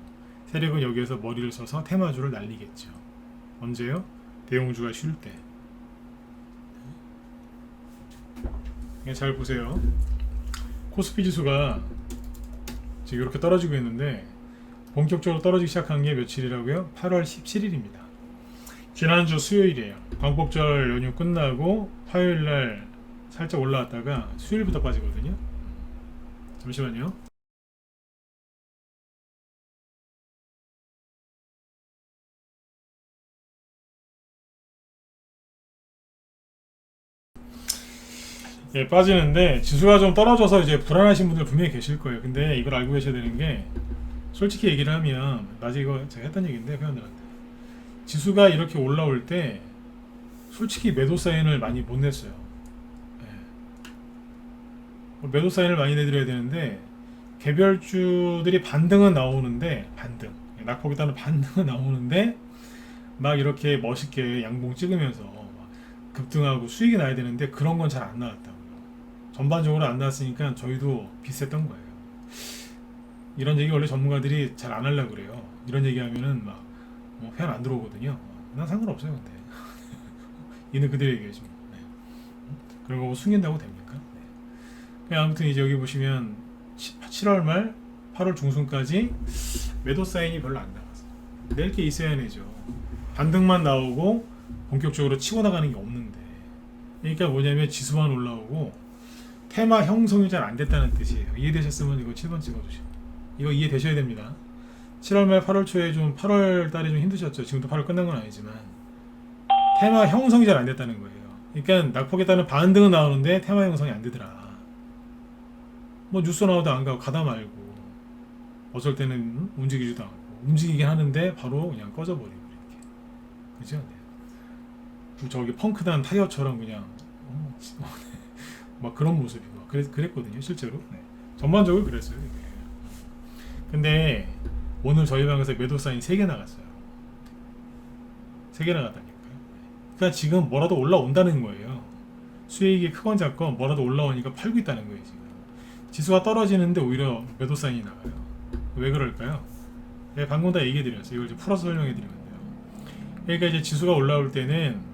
세력은 여기에서 머리를 써서 테마주를 날리겠죠. 언제요? 대형주가 쉴 때. 잘 보세요. 코스피 지수가 지금 이렇게 떨어지고 있는데, 본격적으로 떨어지기 시작한 게 며칠이라고요? 8월 17일입니다. 지난주 수요일이에요. 광복절 연휴 끝나고 화요일날 살짝 올라왔다가 수요일부터 빠지거든요. 잠시만요. 예, 빠지는데 지수가 좀 떨어져서 이제 불안하신 분들 분명히 계실 거예요. 근데 이걸 알고 계셔야 되는 게, 솔직히 얘기를 하면, 낮에 이거 제가 했던 얘기인데 회원들한테, 지수가 이렇게 올라올 때 솔직히 매도 사인을 많이 못 냈어요. 예. 매도 사인을 많이 내드려야 되는데, 개별주들이 반등은 나오는데, 낙폭에 따른 반등은 나오는데, 막 이렇게 멋있게 양봉 찍으면서 막 급등하고 수익이 나야 되는데 그런 건 잘 안 나왔다고요. 전반적으로 안 나왔으니까 저희도 비슷했던 거예요. 이런 얘기 원래 전문가들이 잘 안 하려고 그래요. 이런 얘기 하면은 막 회원 안 들어오거든요. 난 상관없어요. 근데 이는 그대로 얘기하지 뭐. 네. 그런 거 숨긴다고 됩니까? 네. 아무튼 이제 여기 보시면 7월 말 8월 중순까지 매도 사인이 별로 안 나왔어요. 낼 게 있어야 내죠. 반등만 나오고 본격적으로 치고 나가는 게 없는데, 그러니까 뭐냐면 지수만 올라오고 테마 형성이 잘 안 됐다는 뜻이에요. 이해되셨으면 이거 7번 찍어주시고, 이거 이해되셔야 됩니다. 7월 말 8월 초에 좀, 8월 달에 좀 힘드셨죠. 지금도 8월 끝난 건 아니지만 테마 형성이 잘 안 됐다는 거예요. 그러니까 낙폭에 따른 반등은 나오는데 테마 형성이 안 되더라. 뭐 뉴스 나오도 안 가고 가다 말고, 어쩔 때는 움직이지도 않고, 움직이긴 하는데 바로 그냥 꺼져버리고 이렇게, 그죠? 네. 저기 펑크난 타이어처럼 그냥 막 그런 모습이고 그랬거든요 실제로. 네. 전반적으로 그랬어요. 이게. 근데 오늘 저희 방에서 매도 사인 3개 나갔어요. 3개 나갔다니까요. 그러니까 지금 뭐라도 올라온다는 거예요. 수익이 크건 작건 뭐라도 올라오니까 팔고 있다는 거예요. 지금 지수가 떨어지는데 오히려 매도 사인이 나가요. 왜 그럴까요? 네, 방금 다 얘기해 드렸어요. 이걸 이제 풀어서 설명해 드리면 돼요. 그러니까 이제 지수가 올라올 때는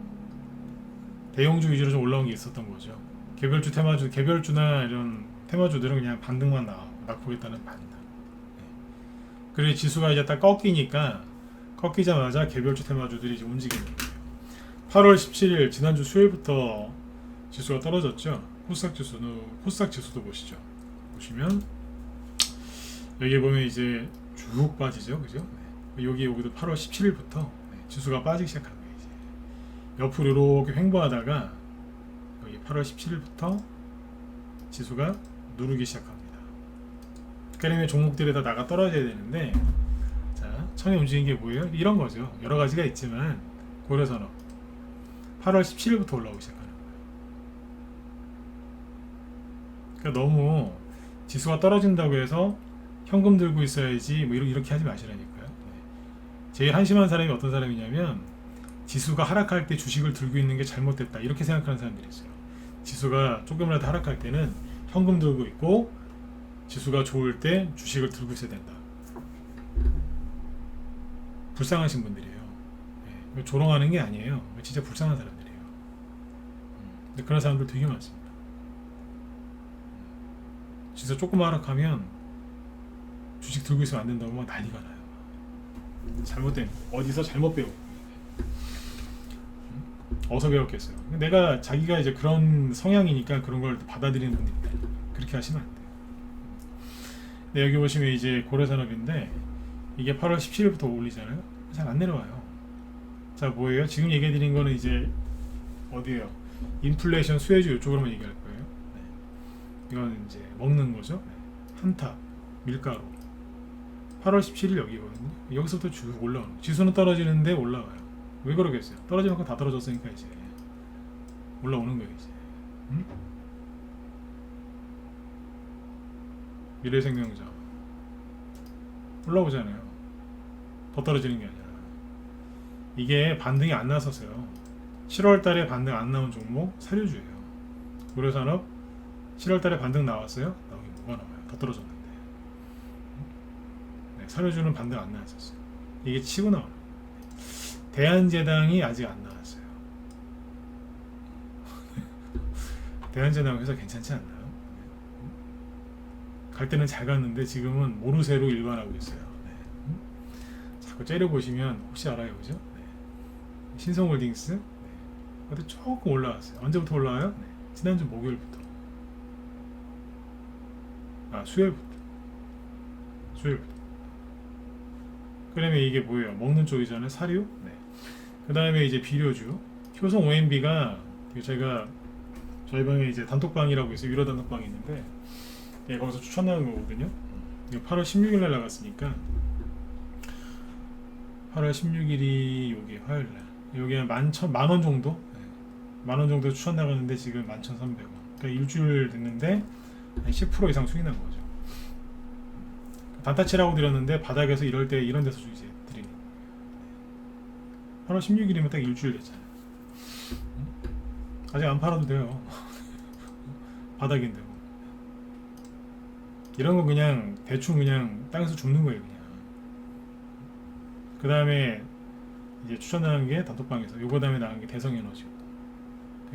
대형주 위주로 좀 올라온 게 있었던 거죠. 개별주 테마주, 개별주나 이런 테마주들은 그냥 반등만 나오고, 낙폭에 따른 반등. 그리고 지수가 이제 딱 꺾이자마자 개별주 테마주들이 이제 움직이는 거예요. 8월 17일 지난주 수요일부터 지수가 떨어졌죠. 코스닥 지수도 보시죠. 보시면 여기 보면 이제 쭉 빠지죠, 그죠? 네. 여기도 8월 17일부터 지수가 빠지기 시작한 거예요. 이제 옆으로 이렇게 횡보하다가 여기 8월 17일부터 지수가 누르기 시작합니다. 그러면 종목들이 다 나가 떨어져야 되는데, 자, 처음에 움직인 게 뭐예요? 이런 거죠. 여러 가지가 있지만 고려산업 8월 17일부터 올라오기 시작하는 거예요. 그러니까 너무 지수가 떨어진다고 해서 현금 들고 있어야지 뭐 이렇게 하지 마시라니까요. 제일 한심한 사람이 어떤 사람이냐면 지수가 하락할 때 주식을 들고 있는 게 잘못됐다 이렇게 생각하는 사람들이 있어요. 지수가 조금이라도 하락할 때는 현금 들고 있고 지수가 좋을 때 주식을 들고 있어야 된다. 불쌍하신 분들이에요. 조롱하는 게 아니에요. 진짜 불쌍한 사람들이에요. 근데 그런 사람들 되게 많습니다. 지수 조금 하락하면 주식 들고 있으면 안 된다고 막 난리가 나요. 잘못된 어디서 잘못 배우고 어디서 배웠겠어요. 내가 자기가 이제 그런 성향이니까 그런 걸 받아들이는 분인데 그렇게 하시면 안 돼요. 네, 여기 보시면 이제 고려산업인데 이게 8월 17일부터 올리잖아요. 잘 안 내려와요. 자, 뭐예요? 지금 얘기해드린 거는 이제 어디예요? 인플레이션 수혜주 이쪽으로만 얘기할 거예요. 네. 이건 이제 먹는 거죠. 네. 한탑 밀가루 8월 17일 여기거든요. 여기서부터 쭉 올라오는 거예요. 지수는 떨어지는데 올라와요. 왜 그러겠어요? 떨어질 만큼 다 떨어졌으니까 이제 올라오는 거예요. 이제 미래생명자 올라오잖아요. 더 떨어지는 게 아니라 이게 반등이 안 나서서요. 7월 달에 반등 안 나온 종목 사료주예요. 고려산업 7월 달에 반등 나왔어요. 나오긴 뭐가 나와요. 더 떨어졌는데. 네, 사료주는 반등 안 나왔었어요. 이게 치고 나오는 거예요. 대한제당이 아직 안 나왔어요. 대한제당 회사 괜찮지 않나요? 갈 때는 잘 갔는데 지금은 모르쇠로 일관하고 있어요. 네. 자꾸 째려보시면 혹시 알아요, 그죠? 네. 신성홀딩스 네. 근데 조금 올라왔어요. 언제부터 올라와요? 네. 지난주 목요일부터. 수요일부터. 그러면 이게 뭐예요? 먹는 쪽이잖아요. 사료. 네. 그 다음에 이제 비료주. 효성 OMB가 제가 저희 방에 이제 단톡방이라고 있어요. 유료 단톡방이 있는데 예, 거기서 추천하는 거거든요. 8월 16일 날 나갔으니까 8월 16일이 여기 화요일 날. 여기 만원 정도? 네. 만원 정도 추천 나갔는데 지금 11,300원. 그러니까 일주일 됐는데 10% 이상 수익 난 거죠. 단타치라고 드렸는데 바닥에서 이럴 때 이런 데서 이제 드리니. 8월 16일이면 딱 일주일 됐잖아요. 아직 안 팔아도 돼요. 바닥인데. 이런 거 그냥 대충 그냥 땅에서 줍는 거예요. 그냥. 그 다음에 이제 추천 나간 게 단톡방에서 요거 다음에 나간 게 대성에너지고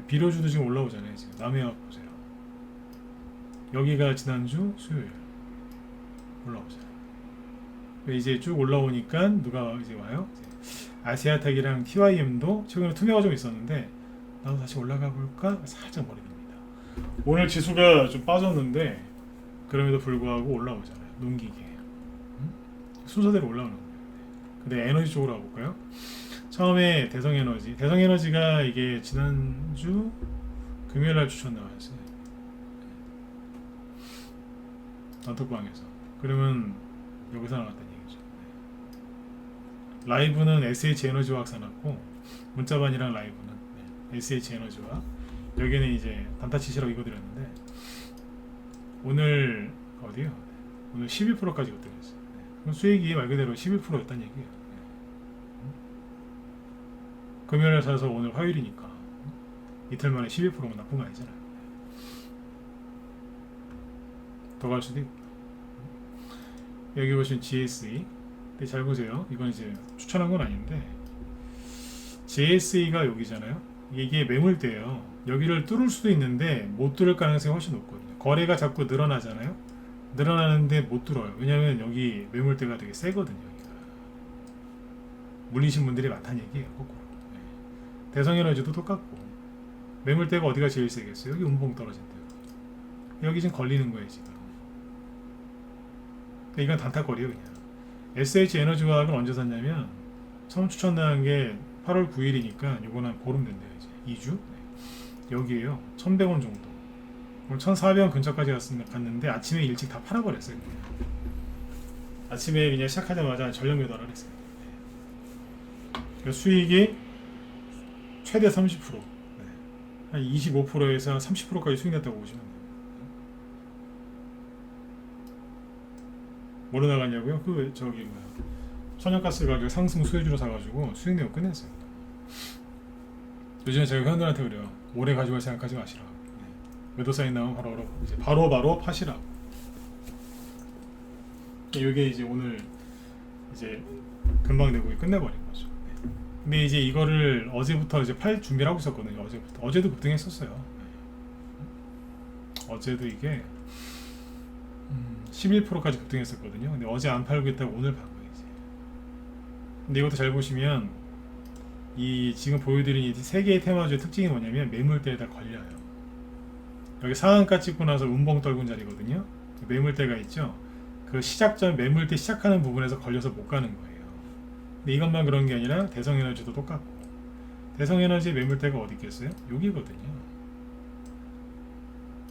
비료주도 지금 올라오잖아요. 지금 남해화 보세요. 여기가 지난주 수요일 올라오잖아요. 이제 쭉 올라오니까 누가 이제 와요? 아시아텍이랑 TYM도 최근에 투매가 좀 있었는데 나도 다시 올라가 볼까 살짝 머리 듭니다. 오늘 지수가 좀 빠졌는데 그럼에도 불구하고 올라오잖아요. 농기계 순서대로 올라오는 거예요. 근데 에너지 쪽으로 가볼까요? 처음에 대성에너지가 이게 지난주 금요일날 추천 나왔어요. 단톡방에서. 그러면 여기서 나왔다는 얘기죠. 라이브는 SH에너지화학 사놨고 문자반이랑 라이브는 SH에너지화. 여기는 이제 단타치시라고 이거 드렸는데 오늘 어디요? 오늘 11%까지 걷어냈어요. 수익이 말 그대로 11%였다는 얘기예요. 금요일에 사서 오늘 화요일이니까 이틀 만에 11%면 나쁜 거 아니잖아요. 더 갈 수도 있고. 여기 보시면 GSE. 근데 잘 보세요. 이건 이제 추천한 건 아닌데 GSE가 여기잖아요. 이게 매물대예요. 여기를 뚫을 수도 있는데 못 뚫을 가능성이 훨씬 높거든요. 거래가 자꾸 늘어나잖아요. 늘어나는데 못 들어요. 왜냐면 여기 매물대가 되게 세거든요. 여기가. 물리신 분들이 많다는 얘기예요. 거꾸로. 네. 대성에너지도 똑같고 매물대가 어디가 제일 세겠어요? 여기 운봉 떨어진 데가. 여기 지금 걸리는 거예요 지금. 그러니까 이건 단타거리예요 그냥. SH에너지화학은 언제 샀냐면 처음 추천당한 게 8월 9일이니까 요거는 한 보름 된대요 이제 2주. 네. 여기에요 1100원 정도. 오늘 1400원 근처까지 갔는데 아침에 일찍 다 팔아버렸어요 그냥. 아침에 그냥 시작하자마자 전력 매도를 했어요. 네. 수익이 최대 30%, 네. 한 25%에서 30%까지 수익 냈다고 보시면 돼요. 뭐로 나갔냐고요? 그 저기 뭐야 천연가스 가격 상승 수혜주로 사가지고 수익 내고 끝냈어요. 요즘에 제가 회원들한테 그래요. 오래 가져갈 생각하지 마시라. 네. 매도 사인 나오면 바로 파시라. 이게 이제 오늘 이제 금방 내고 끝내버린 거죠. 네. 근데 이제 이거를 어제부터 이제 팔 준비를 하고 있었거든요. 어제도 급등했었어요. 네. 어제도 이게 11%까지 급등했었거든요. 근데 어제 안 팔고 있다가 오늘 판 거예요. 이제. 근데 이것도 잘 보시면 이 지금 보여드린 이 세 개의 테마주의 특징이 뭐냐면 매물대에다 걸려요. 여기 상한가 찍고 나서 운봉 떨군 자리거든요. 그 매물대가 있죠. 그 시작점 매물대 시작하는 부분에서 걸려서 못 가는 거예요. 근데 이것만 그런 게 아니라 대성에너지도 똑같고 대성에너지 매물대가 어디 있겠어요? 여기거든요.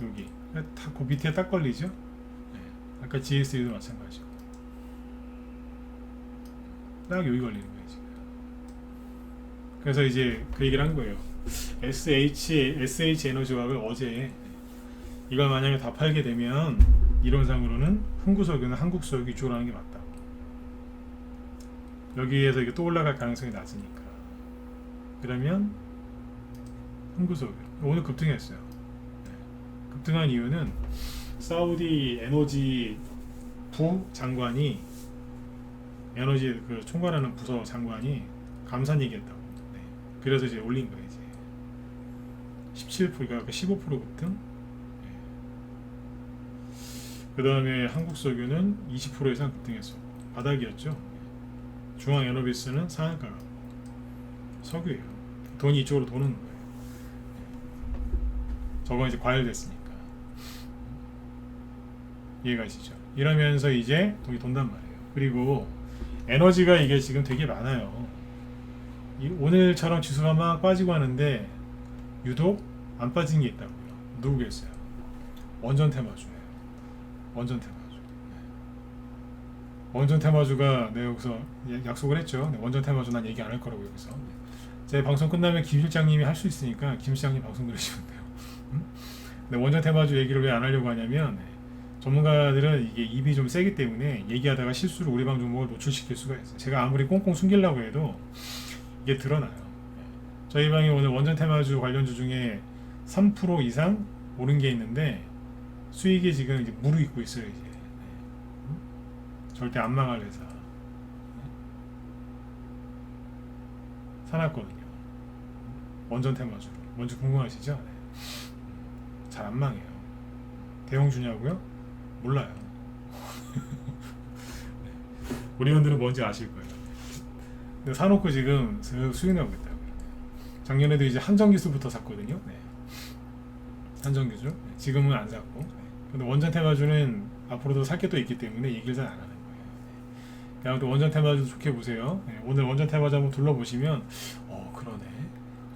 여기 다 그 밑에 딱 걸리죠. 네. 아까 GSU도 마찬가지고 딱 여기 걸리는 거예요 지금. 그래서 이제 그 얘기를 한 거예요. SH 에너지화학을 어제 이걸 만약에 다 팔게 되면 이론상으로는 흥구석유나 한국석유 이쪽으로 하는 게 맞다고. 여기에서 이게 또 올라갈 가능성이 낮으니까. 그러면 흥구석유 오늘 급등했어요. 네. 급등한 이유는 사우디 에너지 부 장관이 에너지 그 총괄하는 부서 장관이 감산 얘기했다고. 네. 그래서 이제 올린 거예요. 이제 17%가 15% 급등. 그 다음에 한국석유는 20% 이상 급등했어. 바닥이었죠. 중앙에너비스는 상한가가 석유예요. 돈이 이쪽으로 도는 거예요. 저거 이제 과열됐으니까. 이해가시죠? 이러면서 이제 돈이 돈단 말이에요. 그리고 에너지가 이게 지금 되게 많아요. 오늘처럼 지수가 막 빠지고 하는데 유독 안 빠진 게 있다고요. 누구겠어요? 원전 테마주예요. 원전 테마주. 원전 테마주가 내가 여기서 약속을 했죠. 네, 원전 테마주 난 얘기 안 할 거라고 여기서. 제 방송 끝나면 김 실장님이 할 수 있으니까 김 실장님 방송 들으시면 돼요. 네, 원전 테마주 얘기를 왜 안 하려고 하냐면 전문가들은 이게 입이 좀 세기 때문에 얘기하다가 실수로 우리 방 종목을 노출시킬 수가 있어요. 제가 아무리 꽁꽁 숨기려고 해도 이게 드러나요. 저희 방에 오늘 원전 테마주 관련주 중에 3% 이상 오른 게 있는데 수익이 지금 이제 무르익고 있어요. 이제 절대 안 망할 회사 사놨거든요. 원전 테마주 뭔지 궁금하시죠? 네. 잘 안 망해요. 대형 주냐고요? 몰라요. 네. 우리 분들은 뭔지 아실 거예요. 근데 사놓고 지금 수익 나고 있다고요. 작년에도 이제 한정기수부터 샀거든요. 네. 한정기수. 네. 지금은 안 샀고. 네. 근데 원전 테마주는 앞으로도 살 게 또 있기 때문에 얘기를 잘 안 하는 거예요. 네. 아무튼 원전 테마주 좋게 보세요. 네. 오늘 원전 테마주 한번 둘러보시면 그러네.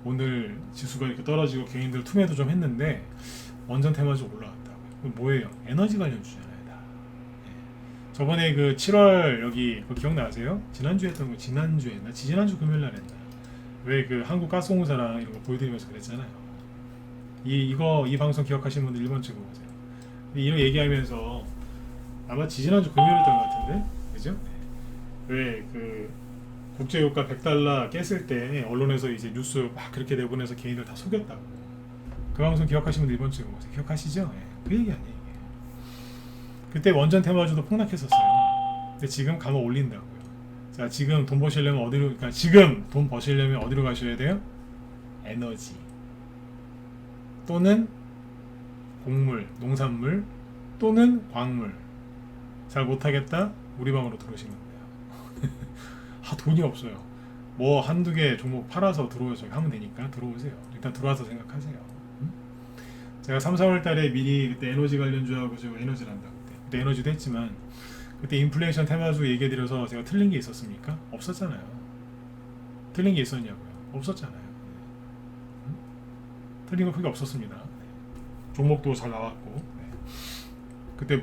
오늘 지수가 이렇게 떨어지고 개인들 투매도 좀 했는데 원전 테마주 올라왔다고요. 그럼 뭐예요? 에너지 관련 주잖아요. 다. 네. 저번에 그 7월 여기 그거 기억나세요? 지난주에 했던 거 지난주에 나 지난주 금요일 날 했나? 왜 그 한국 가스공사랑 이런 거 보여드리면서 그랬잖아요. 이 방송 기억하시는 분들 1번 찍어 보세요. 이런 얘기하면서 아마 지난주 금요일이었던 것 같은데, 그죠? 네. 왜 그 국제유가 100달러 깼을 때 언론에서 이제 뉴스 막 그렇게 내보내서 개인들 다 속였다고. 그 방송 기억하시는 분들 1번 찍어 보세요. 기억하시죠? 네. 그 얘기 아니에요. 그때 원전 테마주도 폭락했었어요. 근데 지금 감아 올린다고요. 자, 지금 돈 버시려면 그러니까 지금 돈 버시려면 어디로 가셔야 돼요? 에너지 또는 곡물, 농산물 또는 광물 잘 못하겠다? 우리 방으로 들어오시면 돼요. 돈이 없어요. 뭐 한두 개 종목 팔아서 저기 하면 되니까 들어오세요. 일단 들어와서 생각하세요. 제가 3, 4월 달에 미리 그때 에너지 관련주하고 제가 에너지를 한다고 그때 에너지도 했지만 그때 인플레이션 테마주 얘기해드려서 제가 틀린 게 있었습니까? 없었잖아요. 틀린 게 있었냐고요? 없었잖아요. 틀린 거 크게 없었습니다. 종목도 잘 나왔고 그때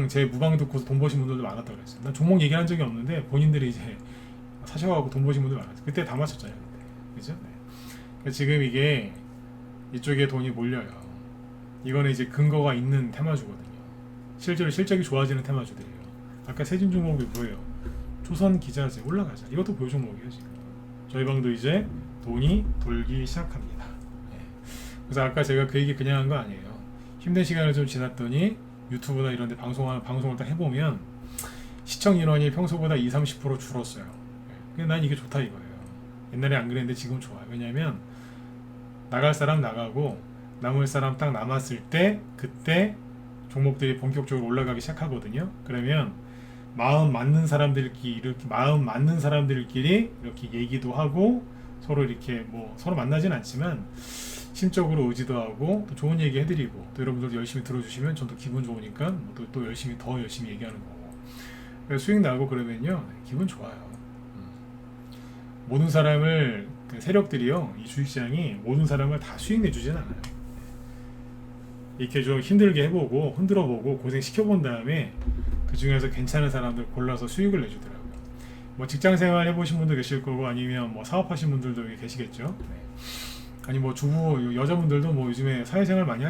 제 무방 듣고서 돈 버신 분들도 많았다고 그랬어요. 난 종목 얘기한 적이 없는데 본인들이 이제 사셔가지고 돈 버신 분들 많았어요. 그때 다 맞췄잖아요. 그죠? 그러니까 지금 이게 이쪽에 돈이 몰려요. 이거는 이제 근거가 있는 테마주거든요. 실제로 실적이 좋아지는 테마주들이에요. 아까 세진 종목이 뭐예요? 조선기자재 올라가자. 이것도 보유 종목이에요. 지금 저희 방도 이제 돈이 돌기 시작합니다. 그래서 아까 제가 그 얘기 그냥 한 거 아니에요. 힘든 시간을 좀 지났더니 유튜브나 이런 데 방송을 딱 해보면 시청 인원이 평소보다 20-30% 줄었어요. 난 이게 좋다 이거예요. 옛날에 안 그랬는데 지금 좋아요. 왜냐면 나갈 사람 나가고 남을 사람 딱 남았을 때 그때 종목들이 본격적으로 올라가기 시작하거든요. 그러면 마음 맞는 사람들끼리 이렇게 얘기도 하고 서로 이렇게 뭐 서로 만나진 않지만 심적으로 의지도 하고 또 좋은 얘기 해드리고 또 여러분들도 열심히 들어주시면 저도 기분 좋으니까 또 열심히 더 열심히 얘기하는 거고 그래서 수익 나고 그러면요 기분 좋아요. 모든 사람을 세력들이요 이 주식시장이 모든 사람을 다 수익 내주진 않아요. 이렇게 좀 힘들게 해보고 흔들어보고 고생시켜본 다음에 그 중에서 괜찮은 사람들 골라서 수익을 내주더라고요. 뭐 직장생활 해보신 분도 계실 거고 아니면 뭐 사업하신 분들도 계시겠죠. 아니 뭐 주부 여자분들도 뭐 요즘에 사회생활 많이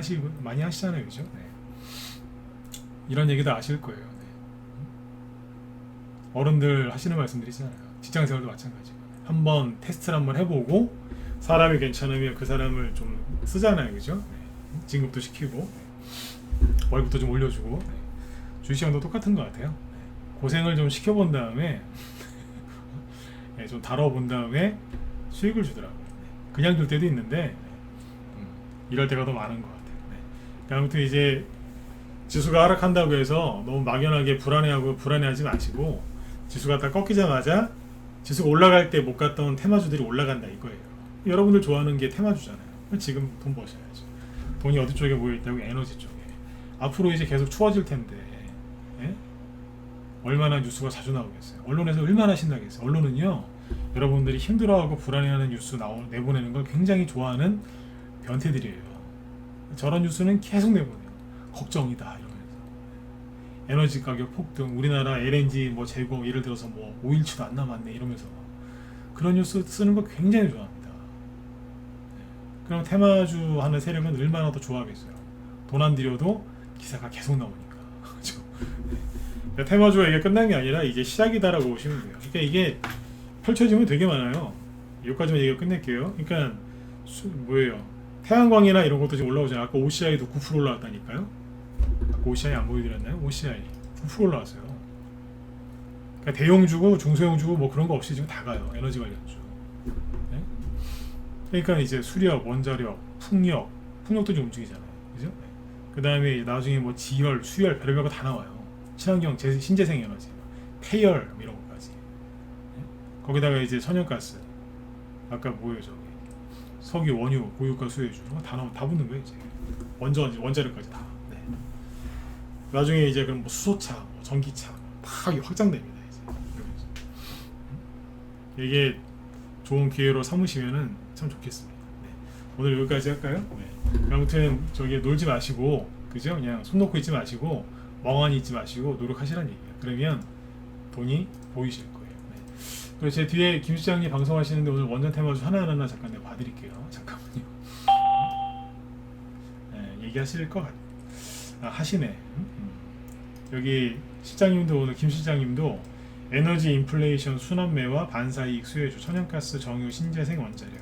하시잖아요, 그죠? 이런 얘기도 아실 거예요. 어른들 하시는 말씀들이잖아요. 직장생활도 마찬가지고 한번 테스트를 한번 해보고 사람이 괜찮으면 그 사람을 좀 쓰잖아요, 그죠? 진급도 시키고 월급도 좀 올려주고 주식시장도 똑같은 것 같아요. 고생을 좀 시켜본 다음에 좀 다뤄본 다음에 수익을 주더라고요. 그냥 줄 때도 있는데 이럴 때가 더 많은 것 같아요. 아무튼 이제 지수가 하락한다고 해서 너무 막연하게 불안해하지 마시고 지수가 딱 꺾이자마자 지수가 올라갈 때 못 갔던 테마주들이 올라간다 이거예요. 여러분들 좋아하는 게 테마주잖아요. 지금 돈 버셔야죠. 돈이 어디 쪽에 모여있다고? 에너지 쪽에. 앞으로 이제 계속 추워질 텐데 얼마나 뉴스가 자주 나오겠어요. 언론에서 얼마나 신나겠어요. 언론은요 여러분들이 힘들어하고 불안해하는 뉴스 내보내는 걸 굉장히 좋아하는 변태들이에요. 저런 뉴스는 계속 내보내요. 걱정이다 이러면서 에너지 가격 폭등, 우리나라 LNG 뭐 재고 예를 들어서 뭐 5일치도 안 남았네 이러면서 그런 뉴스 쓰는 거 굉장히 좋아합니다. 그럼 테마주 하는 세력은 얼마나 더 좋아하겠어요. 돈 안 들여도 기사가 계속 나오니까. 그렇죠? 테마주가 이게 끝난 게 아니라 이제 시작이다라고 보시면 돼요. 그러니까 이게 펼쳐지면 되게 많아요. 여기까지만 얘기가 끝낼게요. 그러니까 뭐예요? 태양광이나 이런 것도 지금 올라오잖아요. 아까 OCI도 9% 올라왔다니까요. 아까 OCI 안 보여드렸나요? OCI 9% 올라왔어요. 그러니까 대용주고 중소형주고 뭐 그런 거 없이 지금 다 가요. 에너지 관련주. 네? 그러니까 이제 수력, 원자력, 풍력도 좀 움직이잖아요. 그죠? 네. 그 다음에 나중에 뭐 지열, 수열, 별의별 거 다 나와요. 친환경, 신재생 에너지, 폐열 이런 것까지. 네? 거기다가 이제 천연가스, 아까 뭐예요 저기 석유, 원유, 고유가, 수혜주 다 붙는 거예요 이제. 원자력까지 다. 네. 나중에 이제 그럼 뭐 수소차, 뭐 전기차 다 확장됩니다 이제. 이게 좋은 기회로 삼으시면은 참 좋겠습니다. 네. 오늘 여기까지 할까요? 네. 아무튼 저기 놀지 마시고, 그죠? 그냥 손 놓고 있지 마시고, 멍하니 있지 마시고 노력하시라는 얘기예요. 그러면 돈이 보이실 거예요. 네. 그리고 제 뒤에 김 시장님 방송하시는데 오늘 원전 테마주 하나하나 잠깐 내가 봐드릴게요. 잠깐만요. 네, 얘기하실 것 하시네. 여기 실장님도 오늘 김 실장님도 에너지 인플레이션 순환매와 반사이익 수혜주, 천연가스, 정유, 신재생, 원자력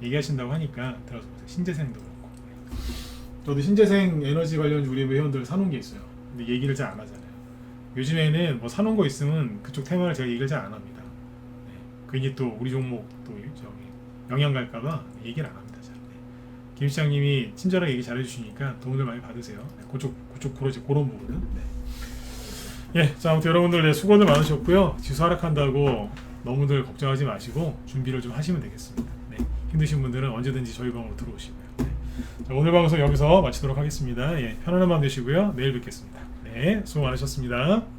얘기하신다고 하니까 들어서 보세요. 신재생도 그렇고. 저도 신재생 에너지 관련 우리 회원들 사놓은 게 있어요. 근데 얘기를 잘 안 하잖아요. 요즘에는 뭐 사놓은 거 있으면 그쪽 테마를 제가 얘기를 잘 안 합니다. 네. 괜히 또 우리 종목 또 저기 영향 갈까봐 얘기를 안 합니다. 잘. 네. 김 시장님이 친절하게 얘기 잘 해주시니까 도움을 많이 받으세요. 네. 그쪽 그런 부분은. 네. 예, 자, 아무튼 여러분들 네, 수고들 많으셨고요. 지수 하락한다고 너무들 걱정하지 마시고 준비를 좀 하시면 되겠습니다. 네, 힘드신 분들은 언제든지 저희 방으로 들어오시고요. 네. 자, 오늘 방송 여기서 마치도록 하겠습니다. 예, 편안한 밤 되시고요. 내일 뵙겠습니다. 네, 수고 많으셨습니다.